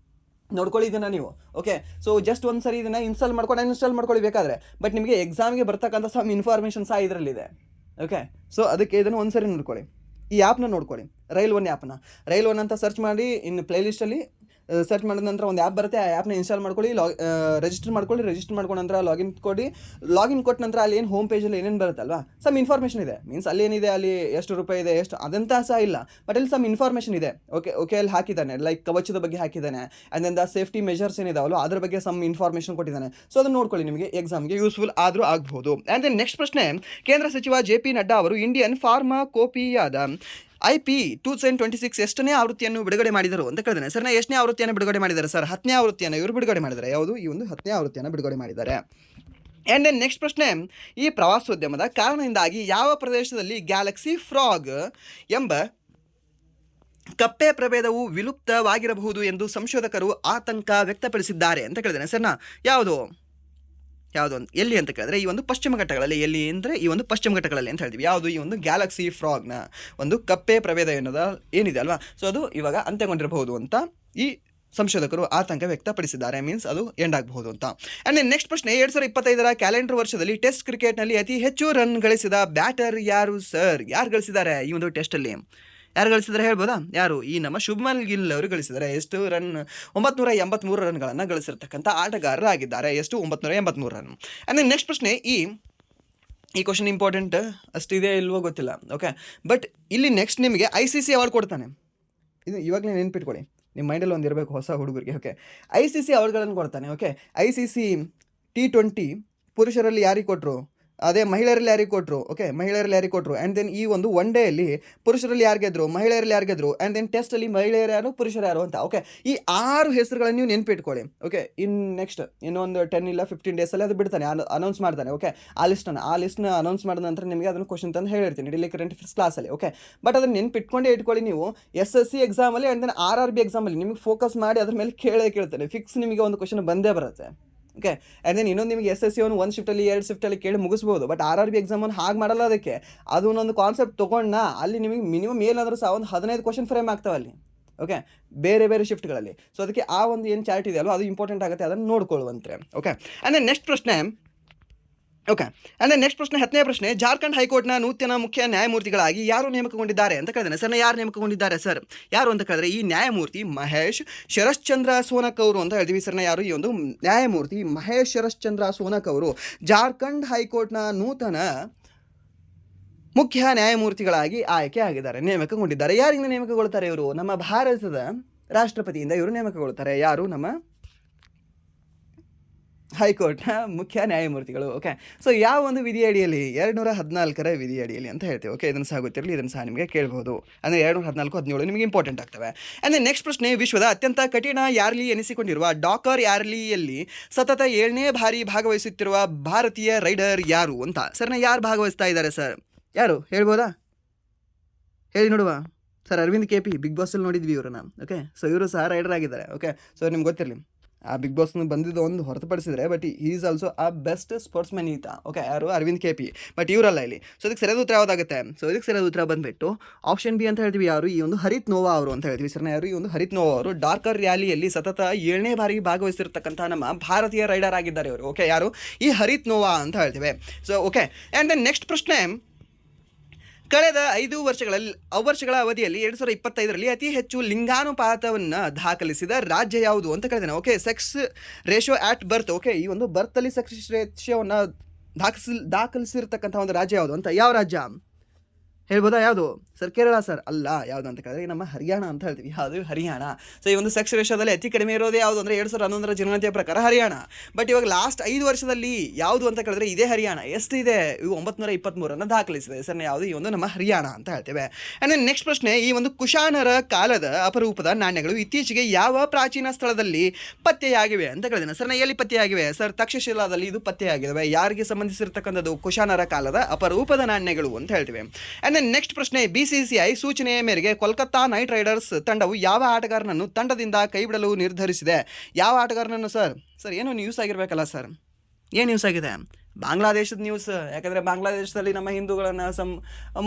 ನೋಡ್ಕೊಳ್ಳಿ ಇದನ್ನು ನೀವು. ಓಕೆ, ಸೊ ಜಸ್ಟ್ ಒಂದು ಸರಿ ಇದನ್ನು ಇನ್ಸ್ಟಾಲ್ ಮಾಡ್ಕೊಳ್ಳಿ ಬೇಕಾದರೆ. ಬಟ್ ನಿಮಗೆ ಎಕ್ಸಾಮ್ಗೆ ಬರ್ತಕ್ಕಂಥ ಸಮ್ ಇನ್ಫಾರ್ಮೇಷನ್ ಸಹ ಇದರಲ್ಲಿದೆ. ಓಕೆ, ಸೊ ಅದಕ್ಕೆ ಇದನ್ನು ಒಂದು ಸರಿ ನೋಡ್ಕೊಳ್ಳಿ, ಈ ಆ್ಯಪ್ನ ನೋಡ್ಕೊಳ್ಳಿ, ರೈಲ್ 1 ಆ್ಯಪ್ನ. ರೈಲ್ 1 ಅಂತ ಸರ್ಚ್ ಮಾಡಿ ಇನ್ನು ಪ್ಲೇಲಿಸ್ಟಲ್ಲಿ ಸರ್ಚ್ ಮಾಡಿದ ನಂತರ ಒಂದು ಆ್ಯಪ್ ಬರುತ್ತೆ. ಆ ಆ್ಯಪ್ನ ಇನ್ಸ್ಟಾಲ್ ಮಾಡ್ಕೊಳ್ಳಿ, ರಿಜಿಸ್ಟರ್ ಮಾಡ್ಕೊಂಡು ನಂತರ ಲಾಗಿನ್ ಕೊಟ್ಟ ನಂತರ ಅಲ್ಲಿ ಏನು ಹೋಮ್ ಪೇಜಲ್ಲಿ ಏನೇನು ಬರುತ್ತಲ್ವಾ ಸಮ್ ಇನ್ಫಾರ್ಮೇಷನ್ ಇದೆ. ಮೀನ್ಸ್ ಅಲ್ಲಿ ಏನಿದೆ, ಅಲ್ಲಿ ಎಷ್ಟು ರೂಪಾಯಿ ಇದೆ, ಎಷ್ಟು ಅದಂತ ಸಹ ಇಲ್ಲ, ಬಟ್ ಅಲ್ಲಿ ಸಮ್ ಇನ್ಫಾರ್ಮೇಷನ್ ಇದೆ. ಓಕೆ ಅಲ್ಲಿ ಹಾಕಿದ್ದಾನೆ, ಲೈಕ್ ಕವಚದ ಬಗ್ಗೆ ಹಾಕಿದ್ದಾನೆ, and then the safety measures ಏನಿದಾವಲ್ಲ ಅದ್ರ ಬಗ್ಗೆ ಸಮ್ ಇನ್ಫಾರ್ಮೇಷನ್ ಕೊಟ್ಟಿದ್ದಾನೆ. ಸೊ ಅದನ್ನು ನೋಡ್ಕೊಳ್ಳಿ, ನಿಮಗೆ ಎಕ್ಸಾಮ್ಗೆ ಯೂಸ್ಫುಲ್ ಆದರೂ ಆಗ್ಬೋದು. ಆ್ಯಂಡ್ ದೆನ್ ನೆಕ್ಸ್ಟ್ ಪ್ರಶ್ನೆ, ಕೇಂದ್ರ ಸಚಿವ JP ನಡ್ಡಾ ಅವರು ಇಂಡಿಯನ್ ಫಾರ್ಮಾಕೋಪಿಯಾದ IP 2026 ಎಷ್ಟನೇ ಆವೃತ್ತಿಯನ್ನು ಬಿಡುಗಡೆ ಮಾಡಿದರು ಅಂತ ಕೇಳಿದ್ದೇನೆ ಸರ್. ಎಷ್ಟನೇ ಆವೃತ್ತಿಯನ್ನು ಬಿಡುಗಡೆ ಮಾಡಿದ್ದಾರೆ ಸರ್? 10ನೇ ಆವೃತ್ತಿಯನ್ನು ಇವರು ಬಿಡುಗಡೆ ಮಾಡಿದ್ದಾರೆ. ಯಾವುದು? ಈ ಒಂದು 10ನೇ ಆವೃತ್ತಿಯನ್ನು ಬಿಡುಗಡೆ ಮಾಡಿದ್ದಾರೆ. ಆ್ಯಂಡ್ ದೆನ್ ನೆಕ್ಸ್ಟ್ ಪ್ರಶ್ನೆ, ಈ ಪ್ರವಾಸೋದ್ಯಮದ ಕಾರಣದಿಂದಾಗಿ ಯಾವ ಪ್ರದೇಶದಲ್ಲಿ ಗ್ಯಾಲಕ್ಸಿ ಫ್ರಾಗ್ ಎಂಬ ಕಪ್ಪೆ ಪ್ರಭೇದವು ವಿಲುಪ್ತವಾಗಿರಬಹುದು ಎಂದು ಸಂಶೋಧಕರು ಆತಂಕ ವ್ಯಕ್ತಪಡಿಸಿದ್ದಾರೆ ಅಂತ ಕೇಳಿದ್ದೇನೆ ಸರ್ನ. ಯಾವುದು ಎಲ್ಲಿ ಅಂತ ಕೇಳಿದ್ರೆ ಈ ಒಂದು ಪಶ್ಚಿಮ ಘಟ್ಟಗಳಲ್ಲಿ. ಎಲ್ಲಿ ಅಂದರೆ ಈ ಒಂದು ಪಶ್ಚಿಮ ಘಟ್ಟಗಳಲ್ಲಿ ಅಂತ ಹೇಳ್ತೀವಿ. ಯಾವುದು? ಈ ಒಂದು ಗ್ಯಾಲಕ್ಸಿ ಫ್ರಾಗ್ನ ಒಂದು ಕಪ್ಪೆ ಪ್ರಭೇದ ಏನಿದೆ ಅಲ್ವಾ, ಸೊ ಅದು ಇವಾಗ ಅಂತ್ಯಗೊಂಡಿರಬಹುದು ಅಂತ ಈ ಸಂಶೋಧಕರು ಆತಂಕ ವ್ಯಕ್ತಪಡಿಸಿದ್ದಾರೆ. ಮೀನ್ಸ್ ಅದು ಎಂಡ್ ಆಗಬಹುದು ಅಂತ. ಆ್ಯಂಡ್ ನೆಕ್ಸ್ಟ್ ಪ್ರಶ್ನೆ, 2025 ಕ್ಯಾಲೆಂಡರ್ ವರ್ಷದಲ್ಲಿ ಟೆಸ್ಟ್ ಕ್ರಿಕೆಟ್ನಲ್ಲಿ ಅತಿ ಹೆಚ್ಚು ರನ್ ಗಳಿಸಿದ ಬ್ಯಾಟರ್ ಯಾರು ಸರ್? ಯಾರು ಗಳಿಸಿದ್ದಾರೆ ಈ ಒಂದು ಟೆಸ್ಟಲ್ಲಿ? ಯಾರು ಗಳಿಸಿದ್ದಾರೆ ಹೇಳ್ಬೋದಾ? ಯಾರು? ಈ ನಮ್ಮ ಶುಭ್ಮನ್ ಗಿಲ್ ಅವರು ಗಳಿಸಿದ್ದಾರೆ. ಎಷ್ಟು ರನ್? 983 ರನ್ಗಳನ್ನು ಗಳಿಸಿರ್ತಕ್ಕಂಥ ಆಟಗಾರರಾಗಿದ್ದಾರೆ. ಎಷ್ಟು? 983 ರನ್. ಆ್ಯಂಡ್ ನೆಕ್ಸ್ಟ್ ಪ್ರಶ್ನೆ, ಈ ಕ್ವಶನ್ ಇಂಪಾರ್ಟೆಂಟ್ ಅಷ್ಟಿದೆ ಇಲ್ವೋ ಗೊತ್ತಿಲ್ಲ. ಓಕೆ, ಬಟ್ ಇಲ್ಲಿ ನೆಕ್ಸ್ಟ್ ನಿಮಗೆ ICC ಅವಾರ್ಡ್ ಕೊಡ್ತಾನೆ. ಇದು ಇವಾಗಲೇ ನೆನ್ಪಿಟ್ಕೊಳ್ಳಿ, ನಿಮ್ಮ ಮೈಂಡಲ್ಲಿ ಒಂದು ಇರಬೇಕು ಹೊಸ ಹುಡುಗರಿಗೆ. ಓಕೆ, ICC ಅವಾರ್ಡ್ಗಳನ್ನು ಕೊಡ್ತಾನೆ. ಓಕೆ, ICC T20 ಪುರುಷರಲ್ಲಿ ಯಾರಿಗೆ ಕೊಟ್ಟರು? ಅದೇ ಮಹಿಳೆಯರಲ್ಲಿ ಯಾರಿಗೆ ಕೊಟ್ಟರು? ಓಕೆ, ಮಹಿಳೆಯರಲ್ಲಿ ಯಾರಿಗೆ ಕೊಟ್ಟರು? ಆ್ಯಂಡ್ ದೆನ್ ಈ ಒಂದು ಒನ್ ಡೇಯಲ್ಲಿ ಪುರುಷರಲ್ಲಿ ಯಾರು ಗೆದ್ರು, ಮಹಿಳೆಯರಲ್ಲಿ ಯಾರು ಗೆದ್ರು, ಆ್ಯಂಡ್ ದೆನ್ ಟೆಸ್ಟಲ್ಲಿ ಮಹಿಳೆಯರು ಯಾರು, ಪುರುಷರು ಯಾರು ಅಂತ. ಓಕೆ, ಈ 6 ಹೆಸರುಗಳನ್ನು ನೀವು ನೆನ್ಪಿಟ್ಕೊಳ್ಳಿ. ಓಕೆ, ನೆಕ್ಸ್ಟ್ ಇನ್ನೊಂದು 10 ಇಲ್ಲ 15 ಡೇಸಲ್ಲಿ ಅದು ಬಿಡ್ತಾನೆ, ಅನೌನ್ಸ್ ಮಾಡ್ತಾನೆ. ಓಕೆ, ಆ ಲಿಸ್ಟ್ನ ಅನೌನ್ಸ್ ಮಾಡಿದ ನಂತರ ನಿಮಗೆ ಅದನ್ನು ಕ್ವಶನ್ ತಂದು ಹೇಳಿರ್ತೀನಿ ಡೈಲಿ ಕರೆಂಟ್ ಅಫೇರ್ಸ್ ಕ್ಲಾಸಲ್ಲಿ. ಓಕೆ, ಬಟ್ ಅದನ್ನು ನೆನ್ಪಿಟ್ಕೊಂಡೇ ಇಟ್ಕೊಳ್ಳಿ ನೀವು. SSC ಎಕ್ಸಾಮಲ್ಲಿ ಆ್ಯಂಡ್ ದೆನ್ RRB ಎಕ್ಸಾಮಲ್ಲಿ ನಿಮಗೆ ಫೋಕಸ್ ಮಾಡಿ ಅದ್ರ ಮೇಲೆ ಕೇಳ್ತಾನೆ. ಫಿಕ್ಸ್ ನಿಮಗೆ ಒಂದು ಕ್ವಶನ್ ಬಂದೇ ಬರುತ್ತೆ. ಓಕೆ, ಆ್ಯಂಡ್ ದೆನ್ ಇನ್ನೊಂದು ನಿಮಗೆ SSC ಅವನು 1 ಶಿಫ್ಟಲ್ಲಿ 2 ಶಿಫ್ಟಲ್ಲಿ ಕೇಳಿ ಮುಗಿಸ್ಬೋದು. ಬಟ್ RRB ಎಕ್ಸಾಮನ್ನು ಹಾಗೆ ಮಾಡಲ್ಲ. ಅದಕ್ಕೆ ಅದು ಒಂದೊಂದು ಕಾನ್ಸೆಪ್ಟ್ ತೊಗೊಂಡ ಅಲ್ಲಿ ನಿಮಗೆ ಮಿನಿಮಮ್ ಏನಾದರೂ ಸಹ ಒಂದು 15 ಕ್ವಶನ್ ಫ್ರೇಮ್ ಆಗ್ತಾವೆ ಅಲ್ಲಿ. ಓಕೆ, ಬೇರೆ ಬೇರೆ ಶಿಫ್ಟ್ಗಳಲ್ಲಿ. ಸೊ ಅದಕ್ಕೆ ಆ ಒಂದು ಏನು ಚಾರ್ಟ್ ಇದೆಯಲ್ಲ ಅದು ಇಂಪಾರ್ಟೆಂಟ್ ಆಗುತ್ತೆ, ಅದನ್ನು ನೋಡ್ಕೊಳ್ಳುವಂತೆ. ಓಕೆ, ಆ್ಯಂಡ್ ದೆನ್ ನೆಕ್ಸ್ಟ್ ಪ್ರಶ್ನೆ, ಓಕೆ, ಅಂದರೆ ನೆಕ್ಸ್ಟ್ ಪ್ರಶ್ನೆ 10ನೇ ಪ್ರಶ್ನೆ, ಜಾರ್ಖಂಡ್ ಹೈಕೋರ್ಟ್ನ ನೂತನ ಮುಖ್ಯ ನ್ಯಾಯಮೂರ್ತಿಗಳಾಗಿ ಯಾರು ನೇಮಕಗೊಂಡಿದ್ದಾರೆ ಅಂತ ಕೇಳಿದ್ದೇನೆ ಸರ್. ಯಾರು ನೇಮಕಗೊಂಡಿದ್ದಾರೆ ಸರ್? ಯಾರು ಅಂತ ಕೇಳಿದ್ರೆ ಈ ನ್ಯಾಯಮೂರ್ತಿ ಮಹೇಶ್ ಶರಶ್ಚಂದ್ರ ಸೋನಕ್ ಅವರು ಅಂತ ಹೇಳ್ತೀವಿ ಸರ್ನ. ಯಾರು? ಈ ಒಂದು ನ್ಯಾಯಮೂರ್ತಿ ಮಹೇಶ್ ಶರಶ್ಚಂದ್ರ ಸೋನಕ್ ಅವರು ಜಾರ್ಖಂಡ್ ಹೈಕೋರ್ಟ್ನ ನೂತನ ಮುಖ್ಯ ನ್ಯಾಯಮೂರ್ತಿಗಳಾಗಿ ಆಯ್ಕೆ ಆಗಿದ್ದಾರೆ, ನೇಮಕಗೊಂಡಿದ್ದಾರೆ. ಯಾರಿಂದ ನೇಮಕಗೊಳ್ತಾರೆ ಇವರು? ನಮ್ಮ ಭಾರತದ ರಾಷ್ಟ್ರಪತಿಯಿಂದ ಇವರು ನೇಮಕಗೊಳ್ತಾರೆ. ಯಾರು? ನಮ್ಮ ಹೈಕೋರ್ಟ್ನ ಮುಖ್ಯ ನ್ಯಾಯಮೂರ್ತಿಗಳು. ಓಕೆ, ಸೊ ಯಾವ ಒಂದು ವಿಧಿ ಅಡಿಯಲ್ಲಿ? 214ರ ವಿಧಿ ಅಡಿಯಲ್ಲಿ ಅಂತ ಹೇಳ್ತೀವಿ. ಓಕೆ, ಇದನ್ನು ಸಹ ಗೊತ್ತಿರಲಿ, ಇದನ್ನು ಸಹ ನಿಮಗೆ ಕೇಳ್ಬೋದು. ಅಂದರೆ 214, 17 ನಿಮಗೆ ಇಂಪಾರ್ಟೆಂಟ್ ಆಗ್ತವೆ. ಅಂದರೆ ನೆಕ್ಸ್ಟ್ ಪ್ರಶ್ನೆ, ವಿಶ್ವದ ಅತ್ಯಂತ ಕಠಿಣ ಯಾರ್ಲಿ ಎನಿಸಿಕೊಂಡಿರುವ ಡಾಕರ್ ಯಾರ್ಲಿಯಲ್ಲಿ ಸತತ 7ನೇ ಬಾರಿ ಭಾಗವಹಿಸುತ್ತಿರುವ ಭಾರತೀಯ ರೈಡರ್ ಯಾರು ಅಂತ. ಸರ್ನ ಯಾರು ಭಾಗವಹಿಸ್ತಾ ಇದ್ದಾರೆ ಸರ್? ಯಾರು ಹೇಳ್ಬೋದಾ? ಹೇಳಿ ನೋಡುವ. ಸರ್ ಅರವಿಂದ್ KP, ಬಿಗ್ ಬಾಸಲ್ಲಿ ನೋಡಿದ್ವಿ ಇವ್ರನ್ನ. ಓಕೆ, ಸೊ ಇವರು ಸಹ ರೈಡರ್ ಆಗಿದ್ದಾರೆ. ಓಕೆ, ಸೊ ನಿಮ್ಗೆ ಗೊತ್ತಿರಲಿ, ಆ ಬಿಗ್ ಬಾಸ್ನ ಬಂದಿದ್ದು ಒಂದು ಹೊರತುಪಡಿಸಿದರೆ, ಬಟ್ ಈಸ್ ಆಲ್ಸೋ ಆ ಬೆಸ್ಟ್ ಸ್ಪೋರ್ಟ್ಸ್ಮನ್ ಈತ. ಓಕೆ, ಯಾರು? ಅರವಿಂದ್ KP, ಬಟ್ ಇವರಲ್ಲ ಇಲ್ಲಿ. ಸೊ ಇದಕ್ಕೆ ಸರಿಯಾದ ಉತ್ತರ ಯಾವುದಾಗುತ್ತೆ? ಸೊ ಇದಕ್ಕೆ ಸರಿಯಾದ ಉತ್ತರ ಬಂದುಬಿಟ್ಟು ಆಪ್ಷನ್ ಬಿ ಅಂತ ಹೇಳ್ತೀವಿ. ಯಾರು? ಈ ಒಂದು ಹರಿತ್ ನೋವಾ ಅವರು ಅಂತ ಹೇಳ್ತೀವಿ. ಸರ್ನ ಯಾರು? ಈ ಒಂದು ಹರಿತ್ ನೋವಾ ಅವರು ಡಾರ್ಕರ್ ರ್ಯಾಲಿಯಲ್ಲಿ ಸತತ 7ನೇ ಬಾರಿಗೆ ಭಾಗವಹಿಸಿರ್ತಕ್ಕಂಥ ನಮ್ಮ ಭಾರತೀಯ ರೈಡರ್ ಆಗಿದ್ದಾರೆ ಇವರು. ಓಕೆ, ಯಾರು? ಈ ಹರಿತ್ ನೋವಾ ಅಂತ ಹೇಳ್ತೀವಿ. So okay, and then next ಪ್ರಶ್ನೆ, ಕಳೆದ 5 ವರ್ಷಗಳ ಅವಧಿಯಲ್ಲಿ 2025ರಲ್ಲಿ ಅತಿ ಹೆಚ್ಚು ಲಿಂಗಾನುಪಾತವನ್ನು ದಾಖಲಿಸಿದ ರಾಜ್ಯ ಯಾವುದು ಅಂತ ಕೇಳಿದ್ದೇನೆ. ಓಕೆ, ಸೆಕ್ಸ್ ರೇಷಿಯೋ ಆಟ್ ಬರ್ತ್. ಓಕೆ, ಈ ಒಂದು ಬರ್ತಲ್ಲಿ ಸೆಕ್ಸ್ ರೇಷಿಯೋವನ್ನು ದಾಖಲಿಸಿರ್ತಕ್ಕಂಥ ಒಂದು ರಾಜ್ಯ ಯಾವುದು ಅಂತ. ಯಾವ ರಾಜ್ಯ ಹೇಳ್ಬೋದಾ? ಯಾವುದು ಸರ್? ಕೇರಳ ಸರ್? ಅಲ್ಲ. ಯಾವುದು ಅಂತ ಕೇಳಿದ್ರೆ ನಮ್ಮ ಹರಿಯಾಣ ಅಂತ ಹೇಳ್ತೀವಿ. ಯಾವುದು? ಹರಿಯಾಣ. ಸೊ ಈ ಒಂದು ಸೆಕ್ಸ್ ರೇಷಿಯೋದಲ್ಲಿ ಅತಿ ಕಡಿಮೆ ಇರೋದೇ ಯಾವುದು ಅಂದರೆ 2011ರ ಜನಗಣತಿಯ ಪ್ರಕಾರ ಹರಿಯಾಣ. ಬಟ್ ಇವಾಗ ಲಾಸ್ಟ್ 5 ವರ್ಷದಲ್ಲಿ ಯಾವುದು ಅಂತ ಕೇಳಿದ್ರೆ ಇದೇ ಹರಿಯಾಣ. ಎಷ್ಟು ಇದೆ? ಇವು 923 ದಾಖಲಿಸಿದೆ. ಸರ್ ಯಾವುದು? ಈ ಒಂದು ನಮ್ಮ ಹರಿಯಾಣ ಅಂತ ಹೇಳ್ತೇವೆ. ಆ್ಯಂಡ್ ನೆಕ್ಸ್ಟ್ ಪ್ರಶ್ನೆ, ಈ ಒಂದು ಕುಶಾನರ ಕಾಲದ ಅಪರೂಪದ ನಾಣ್ಯಗಳು ಇತ್ತೀಚೆಗೆ ಯಾವ ಪ್ರಾಚೀನ ಸ್ಥಳದಲ್ಲಿ ಪತ್ತೆಯಾಗಿವೆ ಅಂತ ಕೇಳಿದ್ದೇನೆ. ಸರ್ ಎಲ್ಲಿ ಪತ್ತೆಯಾಗಿವೆ? ಸರ್ ತಕ್ಷಶಿಲಾದಲ್ಲಿ ಇದು ಪತ್ತೆಯಾಗಿವೆ. ಯಾರಿಗೆ ಸಂಬಂಧಿಸಿರ್ತಕ್ಕಂಥದ್ದು? ಕುಶಾನರ ಕಾಲದ ಅಪರೂಪದ ನಾಣ್ಯಗಳು ಅಂತ ಹೇಳ್ತೀವಿ. ಆ್ಯಂಡ್ ನೆಕ್ಸ್ಟ್ ಪ್ರಶ್ನೆ, BCCI ಸೂಚನೆಯ ಮೇರೆಗೆ ಕೋಲ್ಕತ್ತಾ ನೈಟ್ ರೈಡರ್ಸ್ ತಂಡವು ಯಾವ ಆಟಗಾರನನ್ನು ತಂಡದಿಂದ ಕೈಬಿಡಲು ನಿರ್ಧರಿಸಿದೆ? ಯಾವ ಆಟಗಾರನನ್ನು ಸರ್? ಸರ್ ಏನು ನ್ಯೂಸ್ ಆಗಿರಬೇಕಲ್ಲ ಸರ್? ಏನು ನ್ಯೂಸ್ ಆಗಿದೆ? ಬಾಂಗ್ಲಾದೇಶದ ನ್ಯೂಸ್. ಯಾಕಂದರೆ ಬಾಂಗ್ಲಾದೇಶದಲ್ಲಿ ನಮ್ಮ ಹಿಂದೂಗಳನ್ನು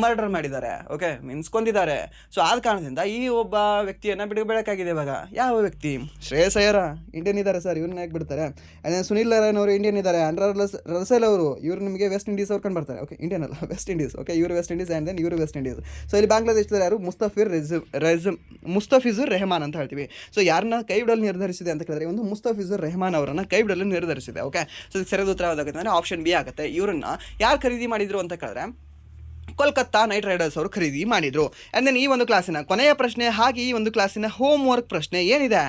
ಮರ್ಡರ್ ಮಾಡಿದ್ದಾರೆ. ಓಕೆ, ಮೀನ್ಸ್ ಕೊಂದಿದ್ದಾರೆ. ಸೊ ಆದ ಕಾರಣದಿಂದ ಈ ಒಬ್ಬ ವ್ಯಕ್ತಿಯನ್ನು ಬಿಡಬೇಕಾಗಿದೆ. ಇವಾಗ ಯಾವ ವ್ಯಕ್ತಿ? ಶ್ರೇಯಸ್ ಅಯ್ಯರ್ ಇಂಡಿಯನ್ ಇದ್ದಾರೆ ಸರ್, ಇವ್ರನ್ನ ಯಾಕೆ ಬಿಡ್ತಾರೆ? ಅದೇ ಸುನಿಲ್ ನಾರಾಯಣ್ ಅವರು ಇಂಡಿಯನ್ ಇದ್ದಾರೆ. ರಸೆಲ್ ಅವರು, ಇವರು ನಿಮಗೆ ವೆಸ್ಟ್ ಇಂಡೀಸ್ ಅವ್ರು ಕಂಡು ಬರ್ತಾರೆ. ಓಕೆ, ಇಂಡಿಯನ್ ಅಲ್ಲ, ವೆಸ್ಟ್ ಇಂಡೀಸ್. ಓಕೆ, ಇವರು ವೆಸ್ಟ್ ಇಂಡೀಸ್ ಆ್ಯಂಡ್ ದೆನ್ ಇವರು ವೆಸ್ಟ್ ಇಂಡೀಸ್. ಸೊ ಇಲ್ಲಿ ಬಾಂಗ್ಲಾದೇಶದ ಯಾರು? ಮುಸ್ತಫಿಜುರ್ ರೆಹಮಾನ್ ಅಂತ ಹೇಳ್ತೀವಿ. ಸೊ ಯಾರನ್ನ ಕೈ ಬಿಡಲು ನಿರ್ಧರಿಸಿದೆ ಅಂತ ಕೇಳಿದ್ರೆ ಒಂದು ಮುಸ್ತಫಿಜುರ್ ರೆಹಮಾನ್ ಅವರನ್ನು ಕೈ ಬಿಡಲು ನಿರ್ಧರಿಸಿದೆ. ಓಕೆ, ಸೊ ಸರಿಯಾದ ಉತ್ತರ ಯಾವುದಾಗುತ್ತೆ ಅಂದರೆ ಆಪ್ಷನ್ ಬಿ ಆಗುತ್ತೆ. ಇವರನ್ನ ಯಾರು ಖರೀದಿ ಮಾಡಿದ್ರು ಅಂತ ಕೇಳಿದ್ರೆ ಕೋಲ್ಕತ್ತಾ ನೈಟ್ ರೈಡರ್ಸ್ ಅವರು ಖರೀದಿ ಮಾಡಿದರು. ಆ್ಯಂಡ್ ದೆನ್ ಈ ಒಂದು ಕ್ಲಾಸಿನ ಕೊನೆಯ ಪ್ರಶ್ನೆ, ಹಾಗೆ ಈ ಒಂದು ಕ್ಲಾಸಿನ ಹೋಮ್ ವರ್ಕ್ ಪ್ರಶ್ನೆ ಏನಿದೆ?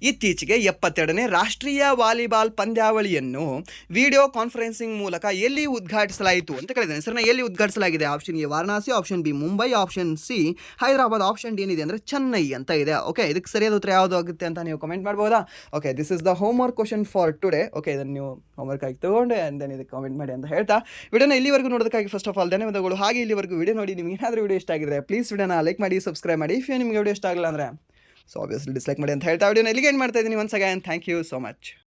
ಇತ್ತೀಚೆಗೆ 72ನೇ ರಾಷ್ಟ್ರೀಯ ವಾಲಿಬಾಲ್ ಪಂದ್ಯಾವಳಿಯನ್ನು ವಿಡಿಯೋ ಕಾನ್ಫರೆನ್ಸಿಂಗ್ ಮೂಲಕ ಎಲ್ಲಿ ಉದ್ಘಾಟಿಸಲಾಯಿತು ಅಂತ ಕೇಳಿದ್ದೇನೆ. ಸರ್ ಎಲ್ಲಿ ಉದ್ಘಾಟಿಸಲಾಗಿದೆ? Option A Varanasi, option B Mumbai, option C Hyderabad, option D ಏನಿದೆ ಅಂದರೆ ಚೆನ್ನೈ ಅಂತ ಇದೆ. ಓಕೆ, ಇದಕ್ಕೆ ಸರಿಯಾದ ಉತ್ತರ ಯಾವುದು ಆಗುತ್ತೆ ಅಂತ ನೀವು ಕಮೆಂಟ್ ಮಾಡ್ಬೋದಾ? Okay, this is the home work question for today. Okay, ಇದನ್ನು ನೀವು ಹೋಮ್ ವರ್ಕ್ ಆಗಿ ತೊಗೊಂಡು ಆ್ಯಂಡ್ ದೆನ್ ಇದಕ್ಕೆ ಕಮೆಂಟ್ ಮಾಡಿ ಅಂತ ಹೇಳ್ತಾ ವಿಡಿಯೋನ ಇಲ್ಲಿವರೆಗೂ ನೋಡೋದಕ್ಕಾಗಿ ಫಸ್ಟ್ ಆಫ್ ಆಲ್ ಧನ್ಯವಾದಗಳು. ಹಾಗೆ ಇಲ್ಲಿವರೆಗೂ ವಿಡಿಯೋ ನೋಡಿ ನಿಮಗೆ ಏನಾದರೂ ವಿಡಿಯೋ ಇಷ್ಟ ಆಗಿದ್ರೆ ಪ್ಲೀಸ್ ವಿಡಿಯೋನ ಲೈಕ್ ಮಾಡಿ, ಸಬ್ಸ್ಕ್ರೈಬ್ ಮಾಡಿ. ಇಫ್ ನಿಮಗೆ ವಿಡಿಯೋ ಇಷ್ಟ ಆಗಲ್ಲ ಅಂದರೆ ಸೊ ಆಬ್ವಿಯಸ್ಲಿ ಡಿಸ್ಲೈಕ್ ಮಾಡಿ ಅಂತ ಹೇಳ್ತಾ ವಿಡಿಯೋನ ಇಲ್ಲಿಗೆ ಏನು ಮಾಡ್ತಾ ಇದ್ದೀನಿ. Once again thank you so much.